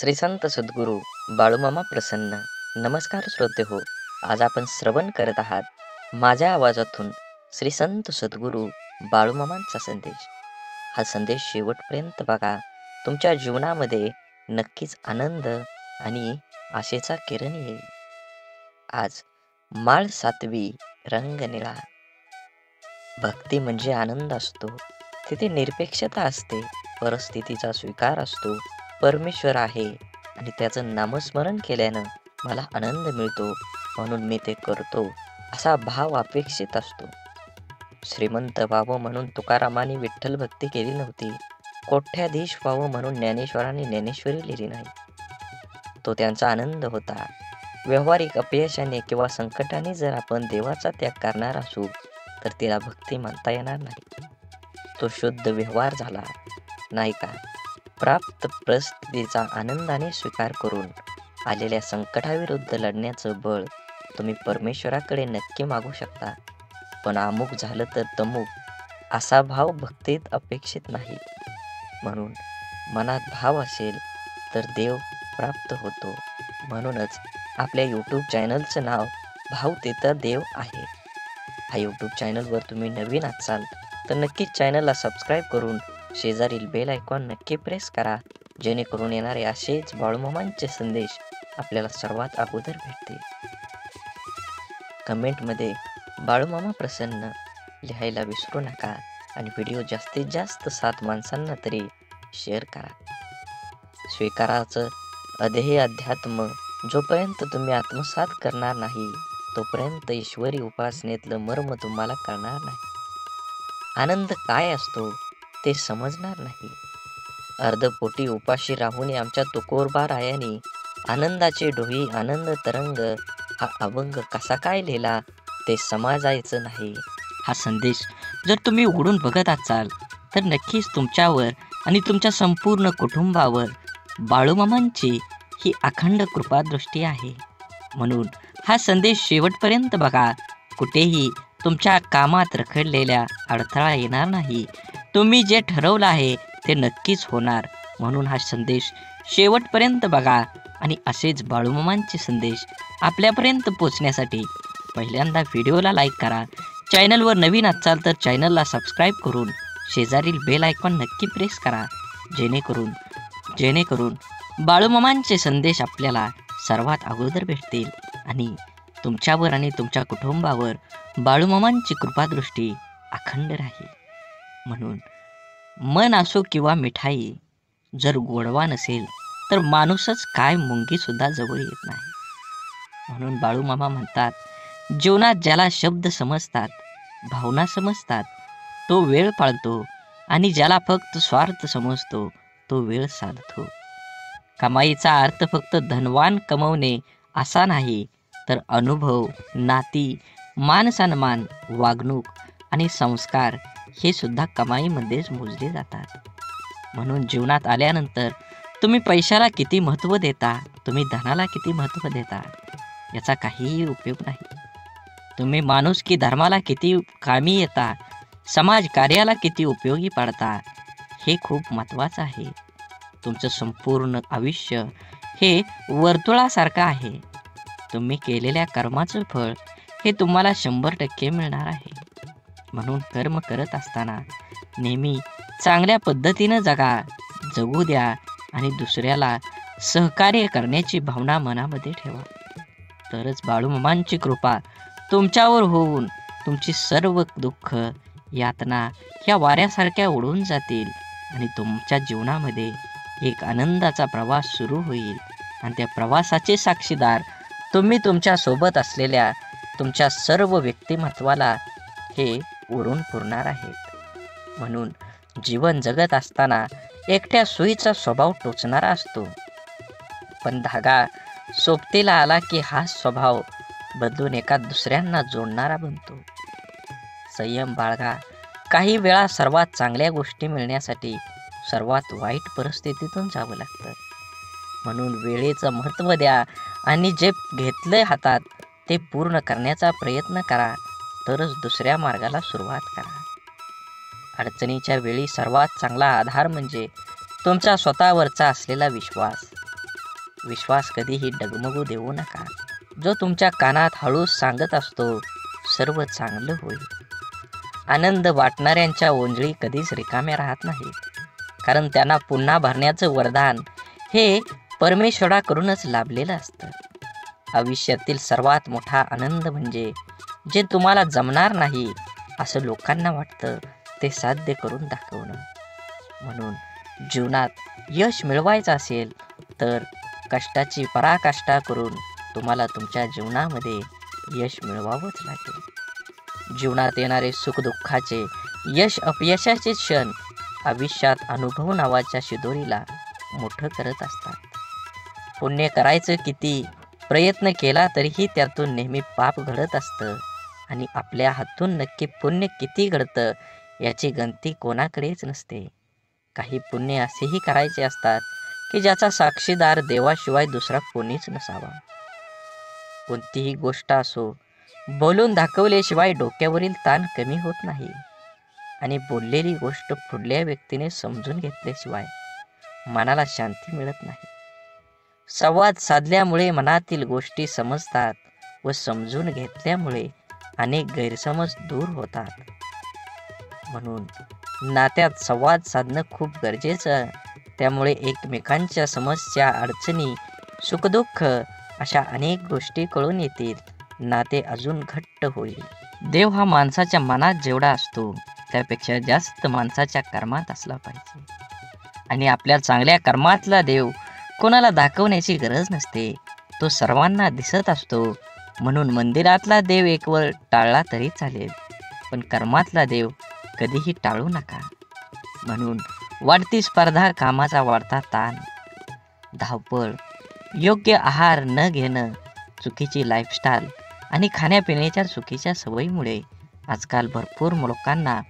श्री संत सद्गुरू बाळूमामा प्रसन्न. नमस्कार श्रोते हो. आज आपण श्रवण करत आहात माझ्या आवाजातून श्री संत सद्गुरू बाळूमामांचा संदेश. हा संदेश शेवटपर्यंत बघा. तुमच्या जीवनामध्ये नक्कीच आनंद आणि आशेचा किरण येईल. आज माळ 7वी, रंग निळा. भक्ती म्हणजे आनंद असतो, तिथे निरपेक्षता असते, परिस्थितीचा स्वीकार असतो. परमेश्वर आहे आणि त्याचं नामस्मरण केल्यानं मला आनंद मिळतो, म्हणून मी ते करतो, असा भाव अपेक्षित असतो. श्रीमंत व्हावं म्हणून तुकारामांनी विठ्ठल भक्ती केली नव्हती. कोट्याधीश व्हावं म्हणून ज्ञानेश्वरांनी ज्ञानेश्वरी लिहिली नाही. तो त्यांचा आनंद होता. व्यावहारिक अपयशाने किंवा संकटाने जर आपण देवाचा त्याग करणार असू तर तिला भक्ती म्हणता येणार नाही. तो शुद्ध व्यवहार झाला नाही का? प्राप्त परिस्थितीचा आनंदाने स्वीकार करून आलेल्या संकटाविरुद्ध लढण्याचं बळ तुम्ही परमेश्वराकडे नक्की मागू शकता. पण अमुक झालं तर तमुक असा भाव भक्तीत अपेक्षित नाही. म्हणून मनात भाव असेल तर देव प्राप्त होतो. म्हणूनच आपल्या यूट्यूब चॅनलचं नाव भाव तिथं देव आहे. हा यूट्यूब चॅनलवर तुम्ही नवीन असाल तर नक्कीच चॅनलला सबस्क्राईब करून शेजारील बेल आयकॉन नक्की प्रेस करा, जेणेकरून येणारे असेच बाळूमामांचे संदेश आपल्याला सर्वात अगोदर भेटतील. कमेंटमध्ये बाळूमामा प्रसन्न लिहायला विसरू नका आणि व्हिडिओ जास्तीत जास्त 7 माणसांना तरी शेअर करा. स्वीकाराचं अध्येय अध्यात्म जोपर्यंत तुम्ही आत्मसात करणार नाही तोपर्यंत ईश्वरी उपासनेतलं मर्म तुम्हाला कळणार नाही. आनंद काय असतो ते समजणार नाही. अर्धपोटी उपाशी राहून आमच्या तुकोरबा रायानी आनंदाचे डोही आनंद तरंग हा अभंग कसा काय लिहिला ते समजायचं नाही. हा संदेश जर तुम्ही उघडून बघत असाल तर नक्कीच तुमच्यावर आणि तुमच्या संपूर्ण कुटुंबावर बाळूमामांची ही अखंड कृपादृष्टी आहे. म्हणून हा संदेश शेवटपर्यंत बघा. कुठेही तुमच्या कामात रखडलेल्या अडथळा येणार नाही. तुम्ही जे ठरवलं आहे ते नक्कीच होणार. म्हणून हा संदेश शेवटपर्यंत बघा आणि असेच बाळूमामांचे संदेश आपल्यापर्यंत पोचण्यासाठी पहिल्यांदा व्हिडिओला लाईक करा. चॅनलवर नवीन असाल तर चॅनलला सबस्क्राईब करून शेजारील बेल आयकॉन नक्की प्रेस करा, जेणेकरून बाळूमामांचे संदेश आपल्याला सर्वात अगोदर भेटतील आणि तुमच्यावर आणि तुमच्या कुटुंबावर बाळूमामांची कृपादृष्टी अखंड राहील. म्हणून मन असो किंवा मिठाई, जर गोडवा नसेल तर माणूसच काय मुंगीसुद्धा जवळ येत नाही. म्हणून बाळूमामा म्हणतात, जीवनात ज्याला शब्द समजतात, भावना समजतात तो वेळ पाळतो आणि ज्याला फक्त स्वार्थ समजतो तो वेळ साधतो. कमाईचा अर्थ फक्त धनवान कमवणे असा नाही, तर अनुभव, नाती, मान-सन्मान, वागणूक आणि संस्कार हे सुद्धा कमाईमध्येच मोजले जातात. म्हणून जीवनात आल्यानंतर तुम्ही पैशाला किती महत्त्व देता, तुम्ही धनाला किती महत्त्व देता याचा काहीही उपयोग नाही. तुम्ही माणुसकी धर्माला किती कामी येता, समाज कार्याला किती उपयोगी पडता हे खूप महत्त्वाचं आहे. तुमचं संपूर्ण आयुष्य हे वर्तुळासारखं आहे. तुम्ही केलेल्या कर्माचं फळ हे तुम्हाला 100% मिळणार आहे. म्हणून कर्म करत असताना नेहमी चांगल्या पद्धतीनं जगू द्या आणि दुसऱ्याला सहकार्य करण्याची भावना मनामध्ये ठेवा. तरच बाळूमामांची कृपा तुमच्यावर होऊन तुमची सर्व दुःख, यातना ह्या वाऱ्यासारख्या उडून जातील आणि तुमच्या जीवनामध्ये एक आनंदाचा प्रवास सुरू होईल. आणि त्या प्रवासाचे साक्षीदार तुम्ही तुमच्या सोबत असलेल्या तुमच्या सर्व व्यक्तिमत्वाला हे उरून पुरणार आहेत. म्हणून जीवन जगत असताना एकट्या सुईचा स्वभाव टोचणारा असतो, पण धागा सोबतीला आला की हा स्वभाव बदलून एका दुसऱ्यांना जोडणारा बनतो. संयम बाळगा. काही वेळा सर्वात चांगल्या गोष्टी मिळण्यासाठी सर्वात वाईट परिस्थितीतून जावं लागतं. म्हणून वेळेचं महत्त्व द्या आणि जे घेतलंय हातात ते पूर्ण करण्याचा प्रयत्न करा, तरच दुसऱ्या मार्गाला सुरुवात करा. अडचणीच्या वेळी सर्वात चांगला आधार म्हणजे तुमचा स्वतःवरचा असलेला विश्वास. विश्वास कधीही डगमगू देऊ नका, जो तुमच्या कानात हळूच सांगत असतो सर्व चांगलं होईल. आनंद वाटणाऱ्यांच्या ओंजळी कधीच रिकाम्या राहत नाहीत, कारण त्यांना पुन्हा भरण्याचं वरदान हे परमेश्वराकडूनच लाभलेलं असतं. आयुष्यातील सर्वात मोठा आनंद म्हणजे जे तुम्हाला जमणार नाही असं लोकांना वाटतं ते साध्य करून दाखवणं. म्हणून जीवनात यश मिळवायचं असेल तर कष्टाची पराकाष्ठा करून तुम्हाला तुमच्या जीवनामध्ये यश मिळवावंच लागेल. जीवनात येणारे सुखदुःखाचे, यश अपयशाचे क्षण आयुष्यात अनुभव नावाच्या शिदोरीला मोठं करत असतात. पुण्य करायचं किती प्रयत्न केला तरीही त्यातून नेहमी पाप घडत असतं आणि आपल्या हातून नक्की पुण्य किती घडतं याची गणती कोणाकडेच नसते. काही पुण्य असेही करायचे असतात की ज्याचा साक्षीदार देवाशिवाय दुसरा कोणीच नसावा. कोणतीही गोष्ट असो, बोलून दाखवल्याशिवाय डोक्यावरील ताण कमी होत नाही आणि बोललेली गोष्ट पुढल्या व्यक्तीने समजून घेतल्याशिवाय मनाला शांती मिळत नाही. संवाद साधल्यामुळे मनातील गोष्टी समजतात व समजून घेतल्यामुळे अनेक गैरसमज दूर होतात. म्हणून नात्यात संवाद साधणं खूप गरजेचं. त्यामुळे एकमेकांच्या समस्या, अडचणी, सुखदुःख अशा अनेक गोष्टी कळून येतील. नाते अजून घट्ट होईल. देव हा माणसाच्या मनात जेवढा असतो त्यापेक्षा जास्त माणसाच्या कर्मात असला पाहिजे. आणि आपल्या चांगल्या कर्मातला देव कोणाला दाखवण्याची गरज नसते, तो सर्वांना दिसत असतो. म्हणून मंदिरातला देव एकवर टाळला तरी चालेल, पण कर्मातला देव कधीही टाळू नका. म्हणून वाढती स्पर्धा, कामाचा वाढता ताण, धावपळ, योग्य आहार न घेणं, चुकीची लाईफस्टाईल आणि खाण्यापिण्याच्या चुकीच्या सवयीमुळे आजकाल भरपूर लोकांना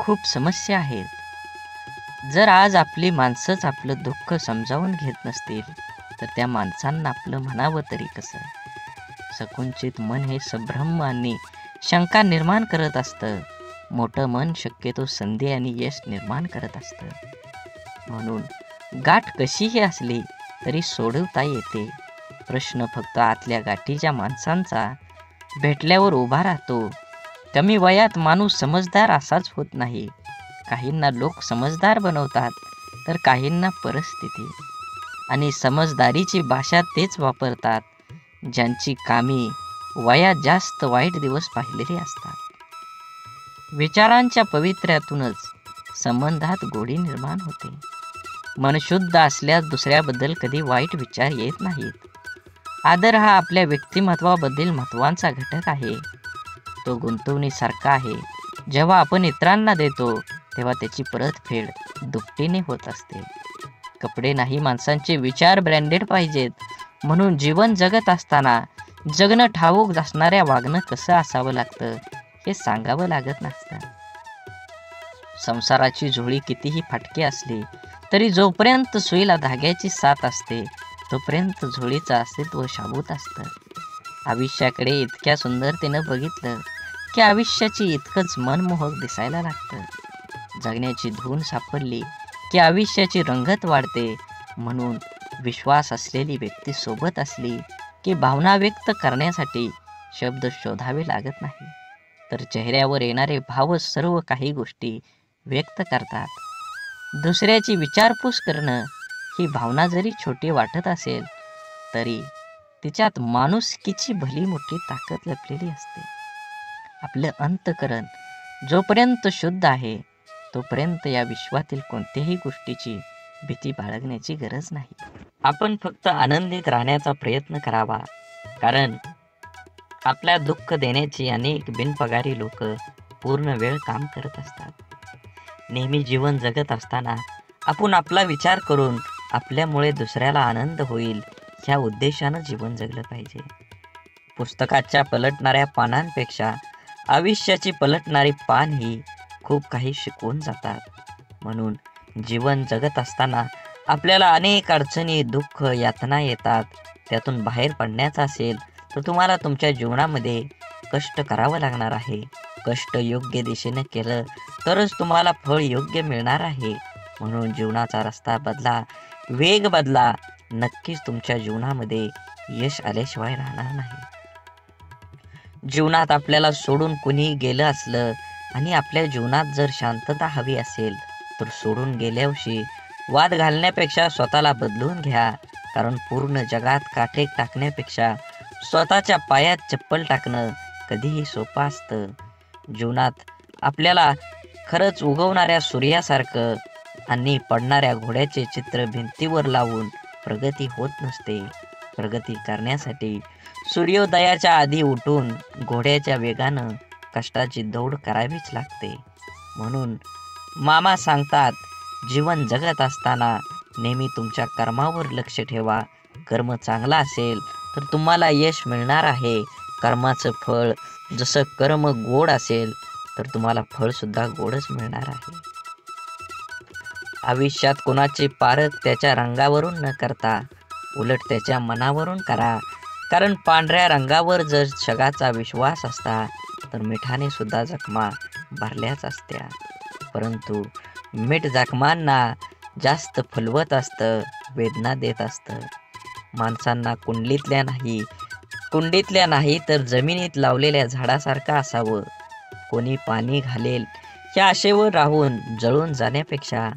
खूप समस्या आहेत. जर आज आपली माणसंच आपलं दुःख समजावून घेत नसतील तर त्या माणसांना आपलं म्हणावं तरी कसं. संकुचित मन हे संभ्रम आणि शंका निर्माण करत असतं. मोठं मन शक्यतो संधी आणि यश निर्माण करत असतं. म्हणून गाठ कशीही असली तरी सोडवता येते. प्रश्न फक्त आतल्या गाठीच्या माणसांचा भेटल्यावर उभा राहतो. कमी वयात माणूस समजदार असाच होत नाही. काहींना लोक समजदार बनवतात तर काहींना परिस्थिती. आणि समजदारीची भाषा तेच वापरतात ज्यांची कामी वयात जास्त वाईट दिवस पाहिलेले असतात. विचारांच्या पवित्र्यातूनच संबंधात गोडी निर्माण होते. मन शुद्ध असल्यास दुसऱ्याबद्दल कधी वाईट विचार येत नाहीत. आदर हा आपल्या व्यक्तिमत्वाबद्दल महत्त्वाचा घटक आहे. तो गुंतवणुकीसारखा आहे. जेव्हा आपण इतरांना देतो तेव्हा त्याची परतफेड दुपटीने होत असते. कपडे नाही, माणसांचे विचार ब्रँडेड पाहिजेत. म्हणून जीवन जगत असताना जगणं ठाऊक असणाऱ्या वागणं कसं असावं लागतं हे सांगावं लागत नसतं. संसाराची झोळी कितीही फाटकी असली तरी जोपर्यंत सुईला धाग्याची साथ असते तोपर्यंत झोळीचं अस्तित्व शाबूत असतं. आयुष्याकडे इतक्या सुंदरतेनं बघितलं की आयुष्याची इतकंच मनमोहक दिसायला लागतं. जगण्याची धून सापडली की आयुष्याची रंगत वाढते. म्हणून विश्वास असलेली व्यक्ती सोबत असली की भावना व्यक्त करण्यासाठी शब्द शोधावे लागत नाही, तर चेहऱ्यावर येणारे भावच सर्व काही गोष्टी व्यक्त करतात. दुसऱ्याची विचारपूस करणं ही भावना जरी छोटी वाटत असेल तरी तिच्यात माणुसकीची भली मोठी ताकद लपलेली असते. आपलं अंतःकरण जोपर्यंत शुद्ध आहे तोपर्यंत या विश्वातील कोणत्याही गोष्टीची भीती बाळगण्याची गरज नाही. आपण फक्त आनंदित राहण्याचा प्रयत्न करावा, कारण आपल्या दुःख देण्याची अनेक बिनपगारी लोक पूर्ण वेळ काम करत असतात. नेहमी जीवन जगत असताना आपण आपला विचार करून आपल्यामुळे दुसऱ्याला आनंद होईल ह्या उद्देशानं जीवन जगलं पाहिजे. पुस्तकाच्या पलटणाऱ्या पानांपेक्षा आयुष्याची पलटणारी पान ही खूप काही शिकवून जातात. म्हणून जीवन जगत असताना आपल्याला अनेक अडचणी, दुःख, यातना येतात. त्यातून बाहेर पडण्याचं असेल तर तुम्हाला तुमच्या जीवनामध्ये कष्ट करावं लागणार आहे. कष्ट योग्य दिशेने केलं तरच तुम्हाला फळ योग्य मिळणार आहे. म्हणून जीवनाचा रस्ता बदला, वेग बदला नक्कीच तुमच्या जीवनामध्ये यश आल्याशिवाय राहणार नाही. जीवनात आपल्याला सोडून कुणी गेलं असलं आणि आपल्या जीवनात जर शांतता हवी असेल तर सोडून गेल्यावर्षी वाद घालण्यापेक्षा स्वतःला बदलून घ्या. कारण पूर्ण जगात काठे टाकण्यापेक्षा स्वतःच्या पायात चप्पल टाकणं कधीही सोपं असतं. जीवनात आपल्याला खरंच उगवणाऱ्या सूर्यासारखं आणि पडणाऱ्या घोड्याचे चित्र भिंतीवर लावून प्रगती होत नसते. प्रगती करण्यासाठी सूर्योदयाच्या आधी उठून घोड्याच्या वेगानं कष्टाची दौड करावीच लागते. म्हणून मामा सांगतात, जीवन जगत असताना नेहमी तुमच्या कर्मावर लक्ष ठेवा. कर्म चांगला असेल तर तुम्हाला यश मिळणार आहे. कर्माचं फळ जसं कर्म गोड असेल तर तुम्हाला फळसुद्धा गोडच मिळणार आहे. आयुष्यात कोणाचे पारख त्याच्या रंगावरून न करता उलट त्याच्या मनावरून करा. कारण पांढऱ्या रंगावर जर जगाचा विश्वास असता तर मिठाने सुद्धा जखमा भरल्याच असत्या. परंतु मीठ जखमांना जास्त फुलवत असतं, वेदना देत असतं. माणसांना कुंडीतल्या नाही तर जमिनीत लावलेल्या झाडासारखं असावं. कोणी पाणी घालेल या आशेवर राहून जळून जाण्यापेक्षा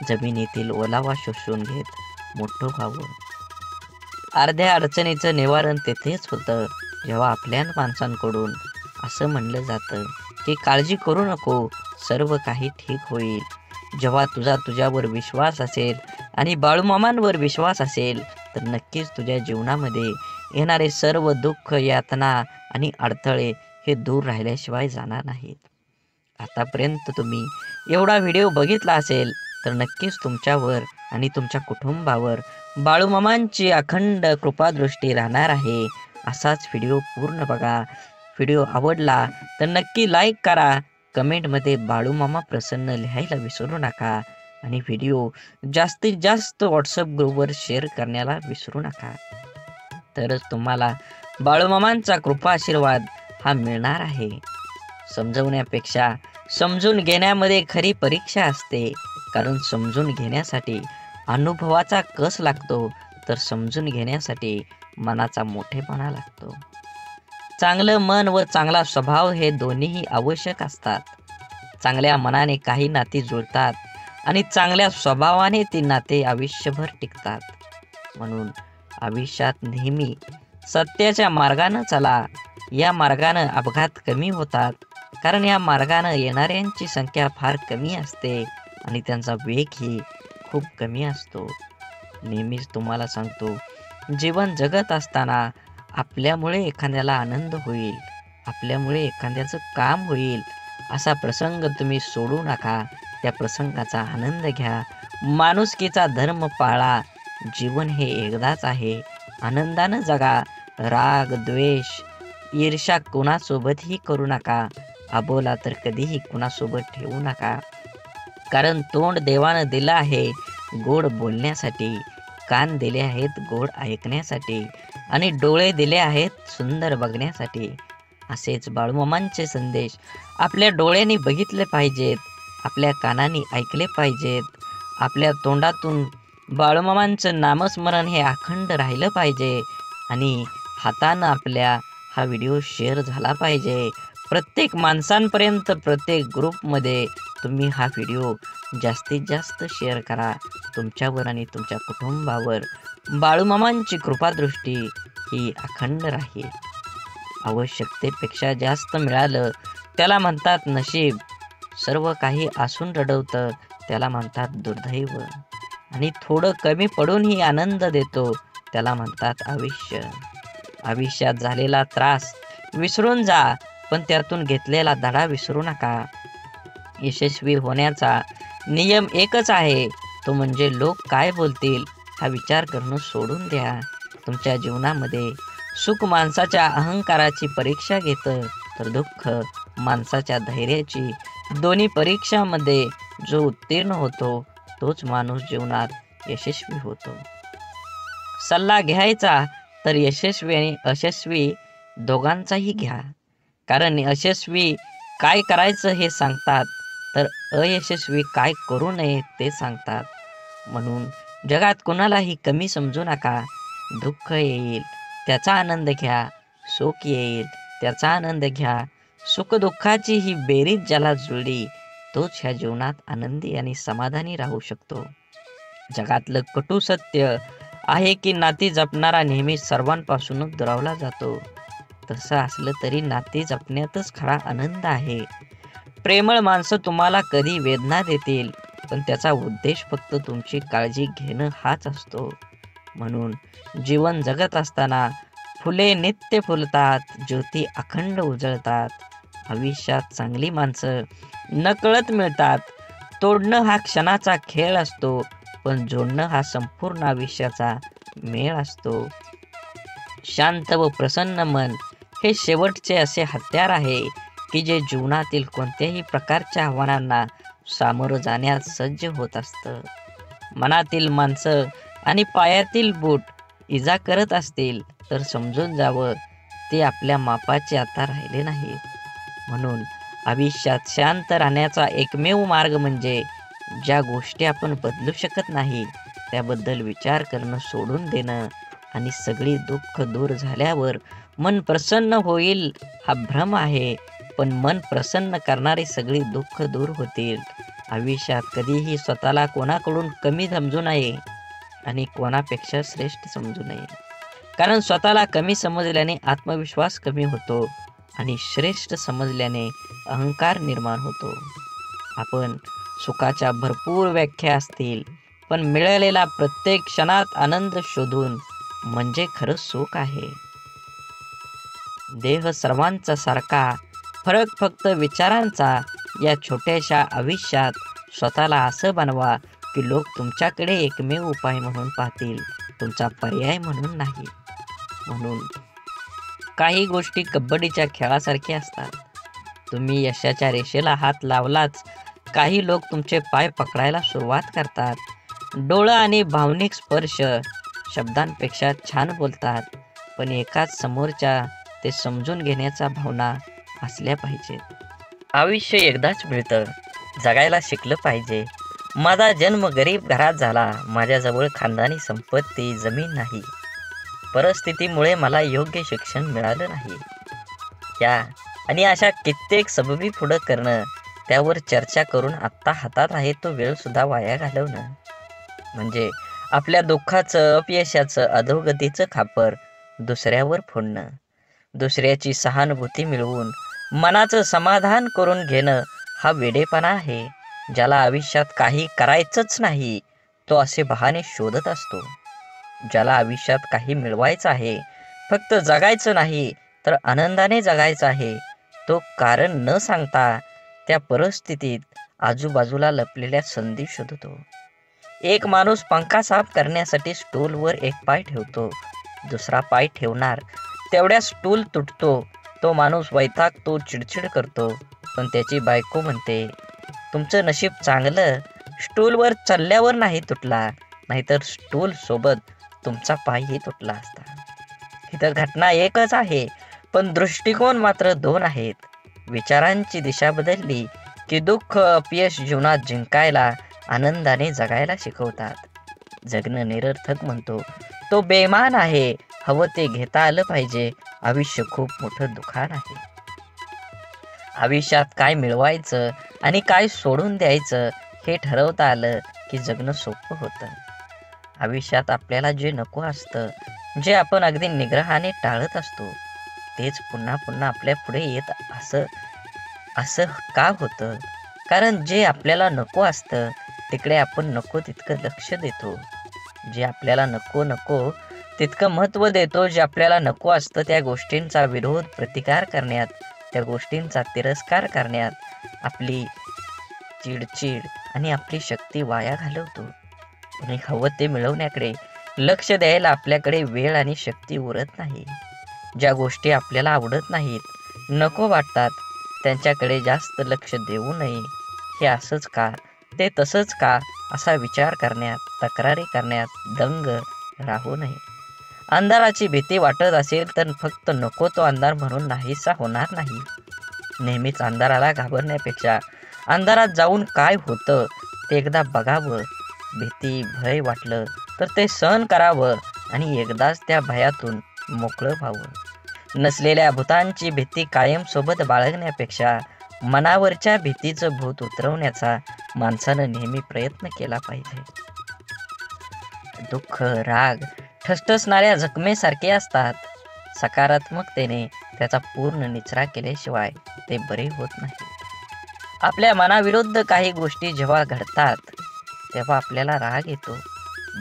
जमिनीतील ओलावा शोषून घेत मोठं व्हावं. अर्ध्या अडचणीचं निवारण तेथेच होतं जेव्हा आपल्या माणसांकडून असं म्हणलं जातं की काळजी करू नको, सर्व काही ठीक होईल. जेव्हा तुझ्यावर विश्वास असेल आणि बाळूमामांवर विश्वास असेल तर नक्कीच तुझ्या जीवनामध्ये येणारे सर्व दुःख, यातना आणि अडथळे हे दूर राहिल्याशिवाय जाणार नाहीत. आतापर्यंत तुम्ही एवढा व्हिडिओ बघितला असेल तर नक्कीच तुमच्यावर आणि तुमच्या कुटुंबावर बाळूमामांची अखंड कृपादृष्टी राहणार आहे. असाच व्हिडिओ पूर्ण बघा. व्हिडिओ आवडला तर नक्की लाईक करा. कमेंटमध्ये बाळूमामा प्रसन्न लिहायला विसरू नका आणि व्हिडिओ जास्तीत जास्त व्हॉट्सअप ग्रुपवर शेअर करण्याला विसरू नका. तरच तुम्हाला बाळूमामांचा कृपा आशीर्वाद हा मिळणार आहे. समजवण्यापेक्षा समजून घेण्यामध्ये खरी परीक्षा असते. कारण समजून घेण्यासाठी अनुभवाचा कस लागतो तर समजून घेण्यासाठी मनाचा मोठेपणा लागतो. चांगलं मन व चांगला स्वभाव हे दोन्हीही आवश्यक असतात. चांगल्या मनाने काही नाती जुळतात आणि चांगल्या स्वभावाने ती नाते आयुष्यभर टिकतात. म्हणून आयुष्यात नेहमी सत्याच्या मार्गानं चला. या मार्गानं अपघात कमी होतात. कारण या मार्गानं येणाऱ्यांची संख्या फार कमी असते आणि त्यांचा वेगही खूप कमी असतो. नेहमीच तुम्हाला सांगतो, जीवन जगत असताना आपल्यामुळे एखाद्याला आनंद होईल, आपल्यामुळे एखाद्याचं काम होईल असा प्रसंग तुम्ही सोडू नका. त्या प्रसंगाचा आनंद घ्या. माणुसकीचा धर्म पाळा. जीवन हे एकदाच आहे. आनंदानं जगा. राग, द्वेष, ईर्ष्या कुणासोबतही करू नका. अबोला तर कधीही कुणासोबत ठेवू नका. कारण तोंड देवानं दिलं आहे गोड बोलण्यासाठी, कान दिले आहेत गोड ऐकण्यासाठी आणि डोळे दिले आहेत सुंदर बघण्यासाठी. असेच बाळूमामांचे संदेश आपल्या डोळ्यांनी बघितले पाहिजेत, आपल्या कानांनी ऐकले पाहिजेत. आपल्या तोंडातून बाळूमामांचं नामस्मरण हे अखंड राहिलं पाहिजे आणि हातानं आपल्या हा व्हिडिओ शेअर झाला पाहिजे. प्रत्येक माणसांपर्यंत, प्रत्येक ग्रुपमध्ये तुम्ही हा व्हिडिओ जास्तीत जास्त शेअर करा. तुमच्यावर आणि तुमच्या कुटुंबावर बाळूमामांची कृपादृष्टी ही अखंड राहील. आवश्यकतेपेक्षा जास्त मिळालं त्याला म्हणतात नशीब. सर्व काही असून रडवतं त्याला म्हणतात दुर्दैव. आणि थोडं कमी पडूनही आनंद देतो त्याला म्हणतात आयुष्य. आयुष्यात झालेला त्रास विसरून जा, पण त्यातून घेतलेला धडा विसरू नका. यशस्वी होण्याचा नियम एकच आहे, तो म्हणजे लोक काय बोलतील हा विचार करणं सोडून द्या. तुमच्या जीवनामध्ये सुख माणसाच्या अहंकाराची परीक्षा घेतं तर दुःख माणसाच्या धैर्याची. दोन्ही परीक्षामध्ये जो उत्तीर्ण होतो तोच माणूस जीवनात यशस्वी होतो. सल्ला घ्यायचा तर यशस्वी आणि अयशस्वी दोघांचाही घ्या. कारण यशस्वी काय करायचं हे सांगतात तर अयशस्वी काय करू नये ते सांगतात. म्हणून जगात कोणालाही कमी समजू नका. दुःख येईल त्याचा आनंद घ्या, सुख येईल त्याचा आनंद घ्या. सुखदुःखाची ही बेरीज ज्याला जुळली तोच ह्या जीवनात आनंदी आणि समाधानी राहू शकतो. जगातलं कटू सत्य आहे की नाती जपणारा नेहमी सर्वांपासूनच दुरावला जातो. तसं असलं तरी नाती जपण्यातच खरा आनंद आहे. प्रेमळ माणसं तुम्हाला कधी वेदना देतील, पण त्याचा उद्देश फक्त तुमची काळजी घेणं हाच असतो. म्हणून जीवन जगत असताना फुले नित्य फुलतात, ज्योती अखंड उजळतात. आयुष्यात चांगली माणसं नकळत मिळतात. तोडणं हा क्षणाचा खेळ असतो, पण जोडणं हा संपूर्ण आयुष्याचा मेळ असतो. शांत व प्रसन्न मन हे शेवटचे असे हत्यार आहे की जे जीवनातील कोणत्याही प्रकारच्या आव्हानांना सामोरं जाण्यास सज्ज होत असतं. मनातील माणसं आणि पायातील बूट इजा करत असतील तर समजून जावं ते आपल्या मापाचे आता राहिले नाहीत. म्हणून आयुष्यात शांत राहण्याचा एकमेव मार्ग म्हणजे ज्या गोष्टी आपण बदलू शकत नाही त्याबद्दल विचार करणं सोडून देणं आणि सगळी दुःख दूर झाल्यावर मन प्रसन्न होईल हा भ्रम आहे. पण मन प्रसन्न करणारी सगळी दुःख दूर होतील. आयुष्यात कधीही स्वतःला कोणाकडून कमी समजू नये आणि कोणापेक्षा श्रेष्ठ समजू नये. कारण स्वतःला कमी समजल्याने आत्मविश्वास कमी होतो आणि श्रेष्ठ समजल्याने अहंकार निर्माण होतो. आपण सुखाच्या भरपूर व्याख्या असतील, पण मिळालेला प्रत्येक क्षणात आनंद शोधून म्हणजे खरं सुख आहे. देह सर्वांचा सारखा, फरक फक्त विचारांचा. या छोट्याशा आयुष्यात स्वतःला असं बनवा की लोक तुमच्याकडे एकमेव उपाय म्हणून पाहतील, तुमचा पर्याय म्हणून नाही. म्हणून काही गोष्टी कबड्डीच्या खेळासारख्या असतात. तुम्ही यशाच्या रेषेला हात लावलाच काही लोक तुमचे पाय पकडायला सुरुवात करतात. डोळं आणि भावनिक स्पर्श शब्दांपेक्षा छान बोलतात, पण एकाच समोरच्या ते समजून घेण्याच्या भावना असल्या पाहिजेत. आयुष्य एकदाच मिळतं, जगायला शिकलं पाहिजे. माझा जन्म गरीब घरात झाला, माझ्याजवळ खानदानी संपत्ती जमीन नाही, परिस्थितीमुळे मला योग्य शिक्षण मिळालं नाही. या आणि अशा कित्येक सबबी पुढं करणं, त्यावर चर्चा करून आत्ता हातात आहे तो वेळ सुद्धा वाया घालवणं म्हणजे आपल्या दुःखाचं, अपयशाचं, अधोगतीचं खापर दुसऱ्यावर फोडणं. दुसऱ्याची सहानुभूती मिळवून मनाचं समाधान करून घेणं हा वेडेपणा आहे. ज्याला आयुष्यात काही करायचंच नाही तो असे बहाणे शोधत असतो. ज्याला आयुष्यात काही मिळवायचं आहे, फक्त जगायचं नाही तर आनंदाने जगायचं आहे, तो कारण न सांगता त्या परिस्थितीत आजूबाजूला लपलेल्या संधी शोधतो. एक माणूस पंखा साफ करण्यासाठी स्टूलवर एक पाय ठेवतो, दुसरा पाय ठेवणार तेवढ्या स्टूल तुटतो. तो माणूस वैतागतो, चिडचिड करतो, पण त्याची बायको म्हणते, तुमचं नशीब चांगलं, स्टूलवर चढल्यावर नाही तुटला, नाहीतर स्टूल सोबत तुमचा पायही तुटला असता. इथं घटना एकच आहे, पण दृष्टिकोन मात्र दोन आहेत. विचारांची दिशा बदलली की दुःख, अपयश जीवनात जिंकायला, आनंदाने जगायला शिकवतात. जगणं निरर्थक म्हणतो तो बेमान आहे. हवं ते घेता आलं पाहिजे. आयुष्य खूप मोठं दुकान आहे. आयुष्यात काय मिळवायचं आणि काय सोडून द्यायचं हे ठरवता आलं की जगणं सोपं होतं. आयुष्यात आपल्याला जे नको असतं, जे आपण अगदी निग्रहाने टाळत असतो, तेच पुन्हा पुन्हा आपल्या पुढे येत असं का होतं? कारण जे आपल्याला नको असतं तिकडे आपण नको तितकं लक्ष देतो. जे आपल्याला नको तितकं महत्त्व देतो. जे आपल्याला नको असतं त्या गोष्टींचा विरोध, प्रतिकार करण्यात, त्या गोष्टींचा तिरस्कार करण्यात आपली चिडचिड आणि आपली शक्ती वाया घालवतो. आणि हवं ते मिळवण्याकडे लक्ष द्यायला आपल्याकडे वेळ आणि शक्ती उरत नाही. ज्या गोष्टी आपल्याला आवडत नाहीत, नको वाटतात, त्यांच्याकडे जास्त लक्ष देऊ नये. हे असंच का, ते तसंच का असा विचार करण्यात, तक्रारी करण्यात दंग राहू नये. अंधाराची भीती वाटत असेल तर फक्त नको तो अंधार म्हणून नाहीसा होणार नाही. नेहमीच अंधाराला घाबरण्यापेक्षा अंधारात जाऊन काय होतं ते एकदा बघावं. भीती भय वाटलं तर ते सहन करावं आणि एकदाच त्या भयातून मोकळं व्हावं. नसलेल्या भूतांची भीती कायम सोबत बाळगण्यापेक्षा मनावरच्या भीतीचं भूत उतरवण्याचा माणसानं नेहमी प्रयत्न केला पाहिजे. दुःख राग ठसठसणाऱ्या जखमेसारखे असतात. सकारात्मकतेने त्याचा पूर्ण निचरा केल्याशिवाय ते बरे होत नाही. आपल्या मनाविरुद्ध काही गोष्टी जेव्हा घडतात तेव्हा आपल्याला राग येतो,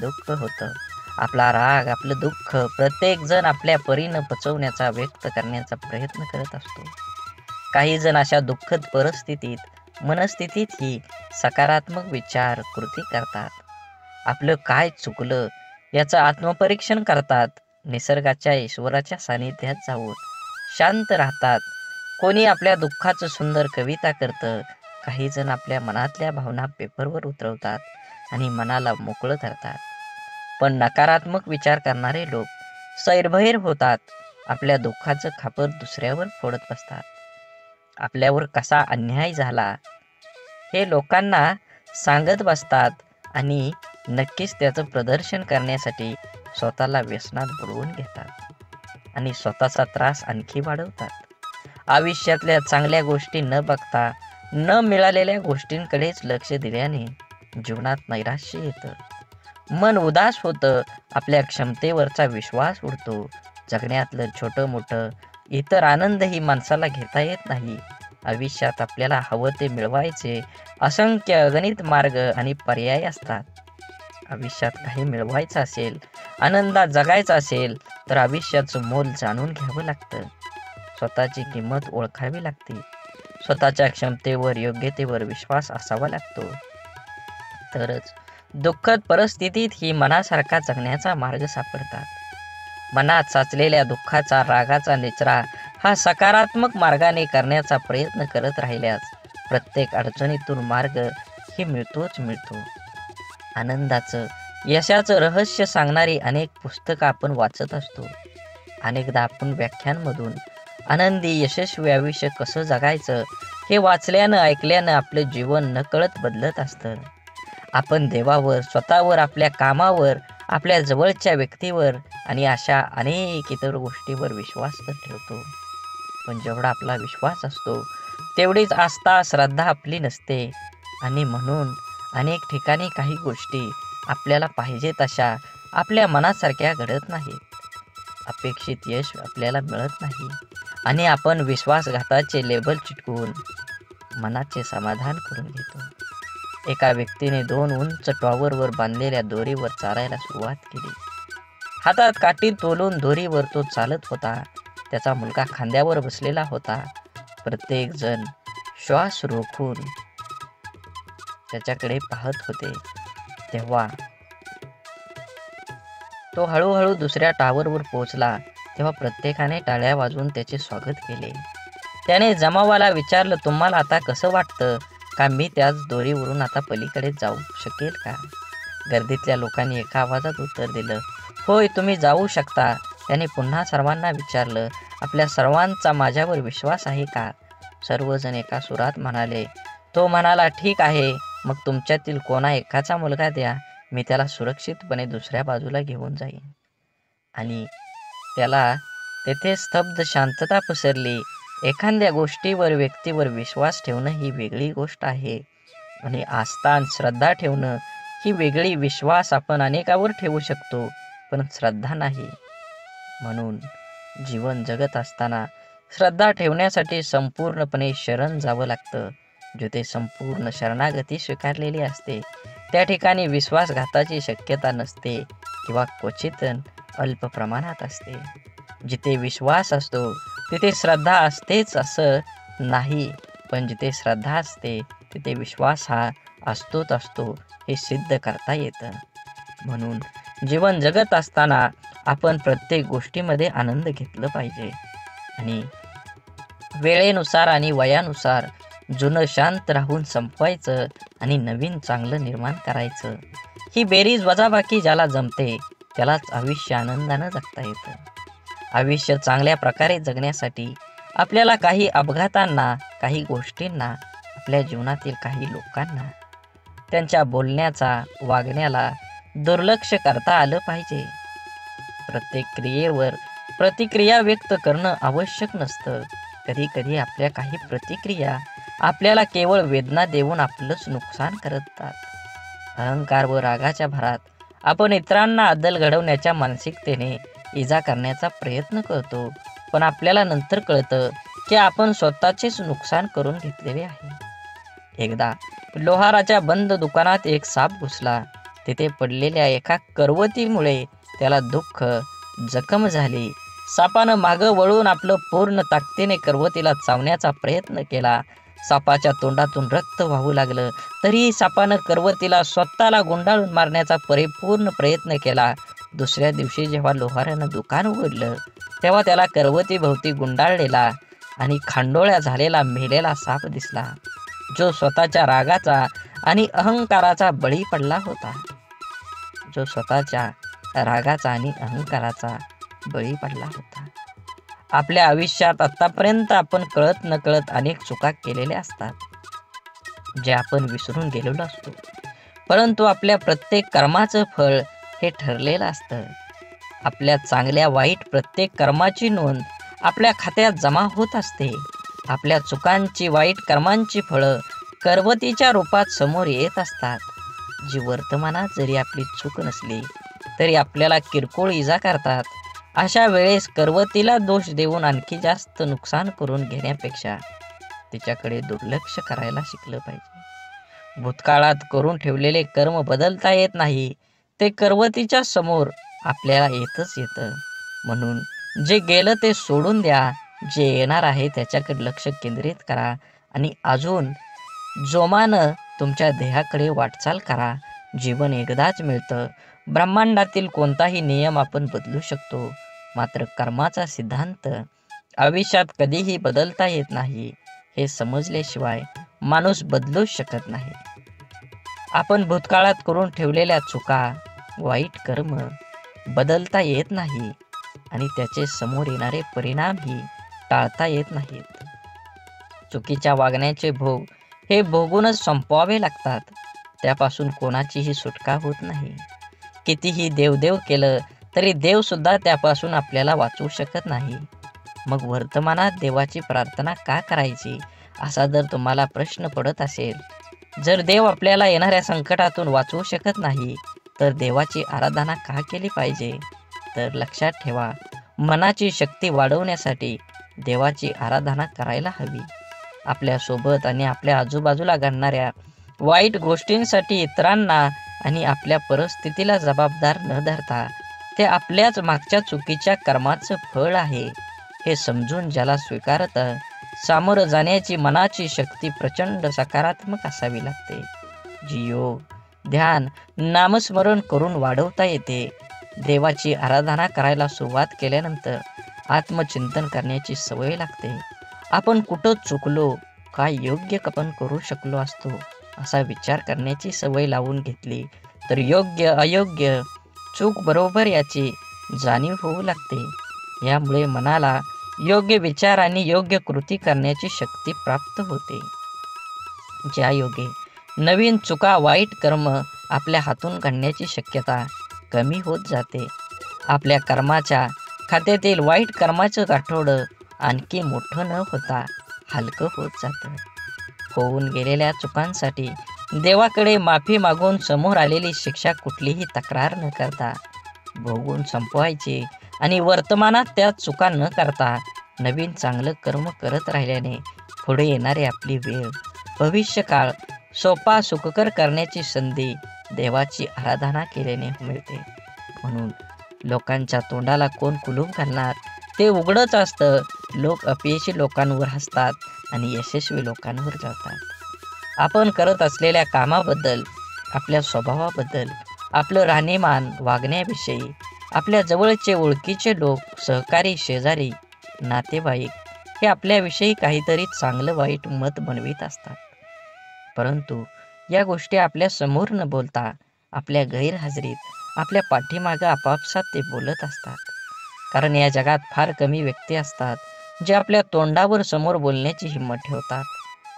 दुःख होतं. आपला राग आपलं दुःख प्रत्येक जण आपल्या परीनं पचवण्याचा व्यक्त करण्याचा प्रयत्न करत असतो. काही जण अशा दुःखद परिस्थितीत मनस्थितीतही सकारात्मक विचार कृती करतात. आपलं काय चुकलं याचं आत्मपरीक्षण करतात. निसर्गाच्या ईश्वराच्या सानिध्यात जाऊन शांत राहतात. कोणी आपल्या दुःखाचं सुंदर कविता करतं. काही जण आपल्या मनातल्या भावना पेपरवर उतरवतात आणि मनाला मोकळं करतात. पण नकारात्मक विचार करणारे लोक सैरभैर होतात. आपल्या दुःखाचं खापर दुसऱ्यावर फोडत बसतात. आपल्यावर कसा अन्याय झाला हे लोकांना सांगत बसतात आणि नक्कीच त्याचं प्रदर्शन करण्यासाठी स्वतःला व्यसनात बुडवून घेतात आणि स्वतःचा त्रास आणखी वाढवतात. आयुष्यातल्या चांगल्या गोष्टी न बघता न मिळालेल्या गोष्टींकडेच लक्ष दिल्याने जीवनात नैराश्य येतं, मन उदास होतं, आपल्या क्षमतेवरचा विश्वास उडतो. जगण्यातलं छोटं मोठं इतर आनंदही माणसाला घेता येत नाही. आयुष्यात आपल्याला हवं ते मिळवायचे असंख्य अगणित मार्ग आणि पर्याय असतात. आयुष्यात काही मिळवायचं असेल, आनंदात जगायचं असेल तर आयुष्याचं मोल जाणून घ्यावं लागतं. स्वतःची किंमत ओळखावी लागते. स्वतःच्या क्षमतेवर योग्यतेवर विश्वास असावा लागतो. तरच दुःखद परिस्थितीत ही मनासारखा जगण्याचा मार्ग सापडतात. मनात साचलेल्या दुःखाचा रागाचा निचरा हा सकारात्मक मार्गाने करण्याचा प्रयत्न करत राहिल्यास प्रत्येक अडचणीतून मार्ग ही मिळतोच मिळतो. आनंदाचं यशाचं रहस्य सांगणारी अनेक पुस्तकं आपण वाचत असतो. अनेकदा आपण व्याख्यानमधून आनंदी यशस्वी आयुष्य कसं जगायचं हे वाचल्यानं ऐकल्यानं आपलं जीवन नकळत बदलत असतं. आपण देवावर, स्वतःवर, आपल्या कामावर, आपल्या जवळच्या व्यक्तीवर आणि अशा अनेक इतर गोष्टीवर विश्वास तर ठेवतो. पण जेवढा आपला विश्वास असतो तेवढीच आस्था श्रद्धा आपली नसते आणि म्हणून अनेक ठिकाणी काही गोष्टी आपल्याला पाहिजे तशा आपल्या मनासारख्या घडत नाहीत. अपेक्षित यश आपल्याला मिळत नाही आणि आपण विश्वासघाताचे लेबल चिटकवून मनाचे समाधान करून घेतो. एका व्यक्तीने 2 उंच टॉवरवर बांधलेल्या दोरीवर चालायला सुरुवात केली. हातात काठी तोलून दोरीवर तो चालत होता. त्याचा मुलगा खांद्यावर बसलेला होता. प्रत्येक जण श्वास रोखून त्याच्याकडे पाहत होते. तेव्हा तो हळूहळू दुसऱ्या टॉवरवर पोहोचला. तेव्हा प्रत्येकाने टाळ्या वाजवून त्याचे स्वागत केले. त्याने जमावाला विचारलं, तुम्हाला आता कसं वाटतं? का मी त्याच दोरीवरून आता पलीकडे जाऊ शकेल का? गर्दीतल्या लोकांनी एका आवाजात उत्तर दिलं, होय, तुम्ही जाऊ शकता. त्याने पुन्हा सर्वांना विचारलं, आपल्या सर्वांचा माझ्यावर विश्वास आहे का? सर्वजण एका सुरात म्हणाले. तो म्हणाला, ठीक आहे, मग तुमच्यातील कोणा एकाचा मुलगा द्या, मी त्याला सुरक्षितपणे दुसऱ्या बाजूला घेऊन जाईन. आणि त्याला तेथे स्तब्ध शांतता पसरली. एखाद्या गोष्टीवर व्यक्तीवर विश्वास ठेवणं ही वेगळी गोष्ट आहे आणि आस्था आणि श्रद्धा ठेवणं ही वेगळी. विश्वास आपण अनेकावर ठेवू शकतो पण श्रद्धा नाही. म्हणून जीवन जगत असताना श्रद्धा ठेवण्यासाठी संपूर्णपणे शरण जावं लागतं. जिथे संपूर्ण शरणागती स्वीकारलेली असते त्या ठिकाणी विश्वासघाताची शक्यता नसते किंवा क्वचित अल्प प्रमाणात असते. जिथे विश्वास असतो तिथे श्रद्धा असतेच असं नाही, पण जिथे श्रद्धा असते तिथे विश्वास हा असतोच असतो हे सिद्ध करता येतं. म्हणून जीवन जगत असताना आपण प्रत्येक गोष्टीमध्ये आनंद घेतला पाहिजे आणि वेळेनुसार आणि वयानुसार जुनं शांत राहून संपवायचं आणि नवीन चांगलं निर्माण करायचं. ही बेरीज वजाबाकी ज्याला जमते त्यालाच आयुष्य आनंदानं जगता येतं. आयुष्य चांगल्या प्रकारे जगण्यासाठी आपल्याला काही अपघातांना, काही गोष्टींना, आपल्या जीवनातील काही लोकांना त्यांच्या बोलण्याचा वागण्याला दुर्लक्ष करता आलं पाहिजे. प्रत्येक क्रियेवर प्रतिक्रिया व्यक्त करणं आवश्यक नसतं. कधी कधी आपल्या काही प्रतिक्रिया आपल्याला केवळ वेदना देऊन आपलंच नुकसान करतात. अहंकार व रागाच्या भरात आपण इतरांना अद्दल घडवण्याच्या मानसिकतेने इजा करण्याचा प्रयत्न करतो, पण आपल्याला नंतर कळतं की आपण स्वतःचेच नुकसान करून घेतलेले आहे. एकदा लोहाराच्या बंद दुकानात एक साप घुसला. तिथे पडलेल्या एका करवतीमुळे त्याला दुःख जखम झाली. सापानं मागं वळून आपलं पूर्ण ताकदीने करवतीला चावण्याचा प्रयत्न केला. सापाच्या तोंडातून रक्त वाहू लागलं, तरीही सापानं करवतीला स्वतःला गुंडाळून मारण्याचा परिपूर्ण प्रयत्न केला. दुसऱ्या दिवशी जेव्हा लोहारानं दुकान उघडलं, तेव्हा त्याला करवतीभोवती गुंडाळलेला आणि खांडोळ्या झालेला मेलेला साप दिसला, जो स्वतःच्या रागाचा आणि अहंकाराचा बळी पडला होता. बळी पडला होता. आपल्या आयुष्यात आतापर्यंत आपण कळत नकळत अनेक चुका केलेल्या असतात, जे आपण विसरून गेलेलो असतो. परंतु आपल्या प्रत्येक कर्माचं फळ हे ठरलेलं असतं. आपल्या चांगल्या वाईट प्रत्येक कर्माची नोंद आपल्या खात्यात जमा होत असते. आपल्या चुकांची, वाईट कर्मांची फळं करवतीच्या रूपात समोर येत असतात, जी वर्तमानात जरी आपली चूक नसली तरी आपल्याला किरकोळ इजा करतात. अशा वेळेस करवतीला दोष देऊन आणखी जास्त नुकसान करून घेण्यापेक्षा तिच्याकडे दुर्लक्ष करायला शिकलं पाहिजे. भूतकाळात करून ठेवलेले कर्म बदलता येत नाही, ते करवतीच्या समोर आपल्याला येतच येतं. म्हणून जे गेलं ते सोडून द्या, जे येणार आहे त्याच्याकडे लक्ष केंद्रित करा आणि अजून जोमानं तुमच्या ध्येयाकडे वाटचाल करा. जीवन एकदाच मिळतं. ब्रह्मांडातील कोणताही नियम आपण बदलू शकतो, मात्र कर्माचा सिद्धांत आयुष्यात कधीही बदलता येत नाही, हे समजल्याशिवाय माणूस बदलूच शकत नाही. आपण भूतकाळात करून ठेवलेल्या चुका, वाईट कर्म बदलता येत नाही आणि त्याचे समोर येणारे परिणामही टाळता येत नाहीत. चुकीच्या वागण्याचे भोग हे भोगूनच संपवावे लागतात. त्यापासून कोणाचीही सुटका होत नाही. कितीही देवदेव केलं तरी देव सुद्धा त्यापासून आपल्याला वाचवू शकत नाही. मग वर्तमानात देवाची प्रार्थना का करायची, असा जर तुम्हाला प्रश्न पडत असेल, जर देव आपल्याला येणाऱ्या संकटातून वाचवू शकत नाही तर देवाची आराधना का केली पाहिजे? तर लक्षात ठेवा, मनाची शक्ती वाढवण्यासाठी देवाची आराधना करायला हवी. आपल्यासोबत आणि आपल्या आजूबाजूला घडणाऱ्या वाईट गोष्टींसाठी इतरांना आणि आपल्या परिस्थितीला जबाबदार न धरता ते आपल्याच मागच्या चुकीच्या कर्माचं फळ आहे, हे समजून ज्याला स्वीकारतं, सामोरं जाण्याची मनाची शक्ती प्रचंड सकारात्मक असावी लागते, जी योग, ध्यान, नामस्मरण करून वाढवता येते. देवाची आराधना करायला सुरुवात केल्यानंतर आत्मचिंतन करण्याची सवय लागते. आपण कुठं चुकलो, काय योग्य आपण करू शकलो असतो, असा विचार करण्याची सवय लावून घेतली तर योग्य अयोग्य, चूक बरोबर याची जाणीव होऊ लागते. यामुळे मनाला योग्य विचार आणि योग्य कृती करण्याची शक्ती प्राप्त होते. ज्या योगे नवीन चुका, वाईट कर्म आपल्या हातून घडण्याची शक्यता कमी होत जाते. आपल्या कर्माच्या खात्यातील वाईट कर्माचं गाठोडं आणखी मोठं न होता हलकं होत जातं. होऊन गेलेल्या चुकांसाठी देवाकडे माफी मागून समोर आलेली शिक्षा कुठलीही तक्रार न करता भोगून संपवायची आणि वर्तमानात त्या चुका न करता नवीन चांगलं कर्म करत राहिल्याने पुढे येणारी आपली वेळ, भविष्यकाळ सोपा सुखकर करण्याची संधी देवाची आराधना केल्याने मिळते. म्हणून लोकांच्या तोंडाला कोण कुलूप घालणार, ते उघडच असतं. लोक अपयशी लोकांवर हसतात आणि यशस्वी लोकांवर जळतात. आपण करत असलेल्या कामाबद्दल, आपल्या स्वभावाबद्दल, आपलं राहणीमान, वागण्याविषयी आपल्या जवळचे ओळखीचे लोक, सहकारी, शेजारी, नातेवाईक हे आपल्याविषयी काहीतरी चांगलं वाईट मत बनवित असतात. परंतु या गोष्टी आपल्या समोर न बोलता आपल्या गैरहजेरीत आपल्या पाठीमागं आपापसात ते बोलत असतात. कारण या जगात फार कमी व्यक्ती असतात जे आपल्या तोंडावर समोर बोलण्याची हिंमत ठेवतात.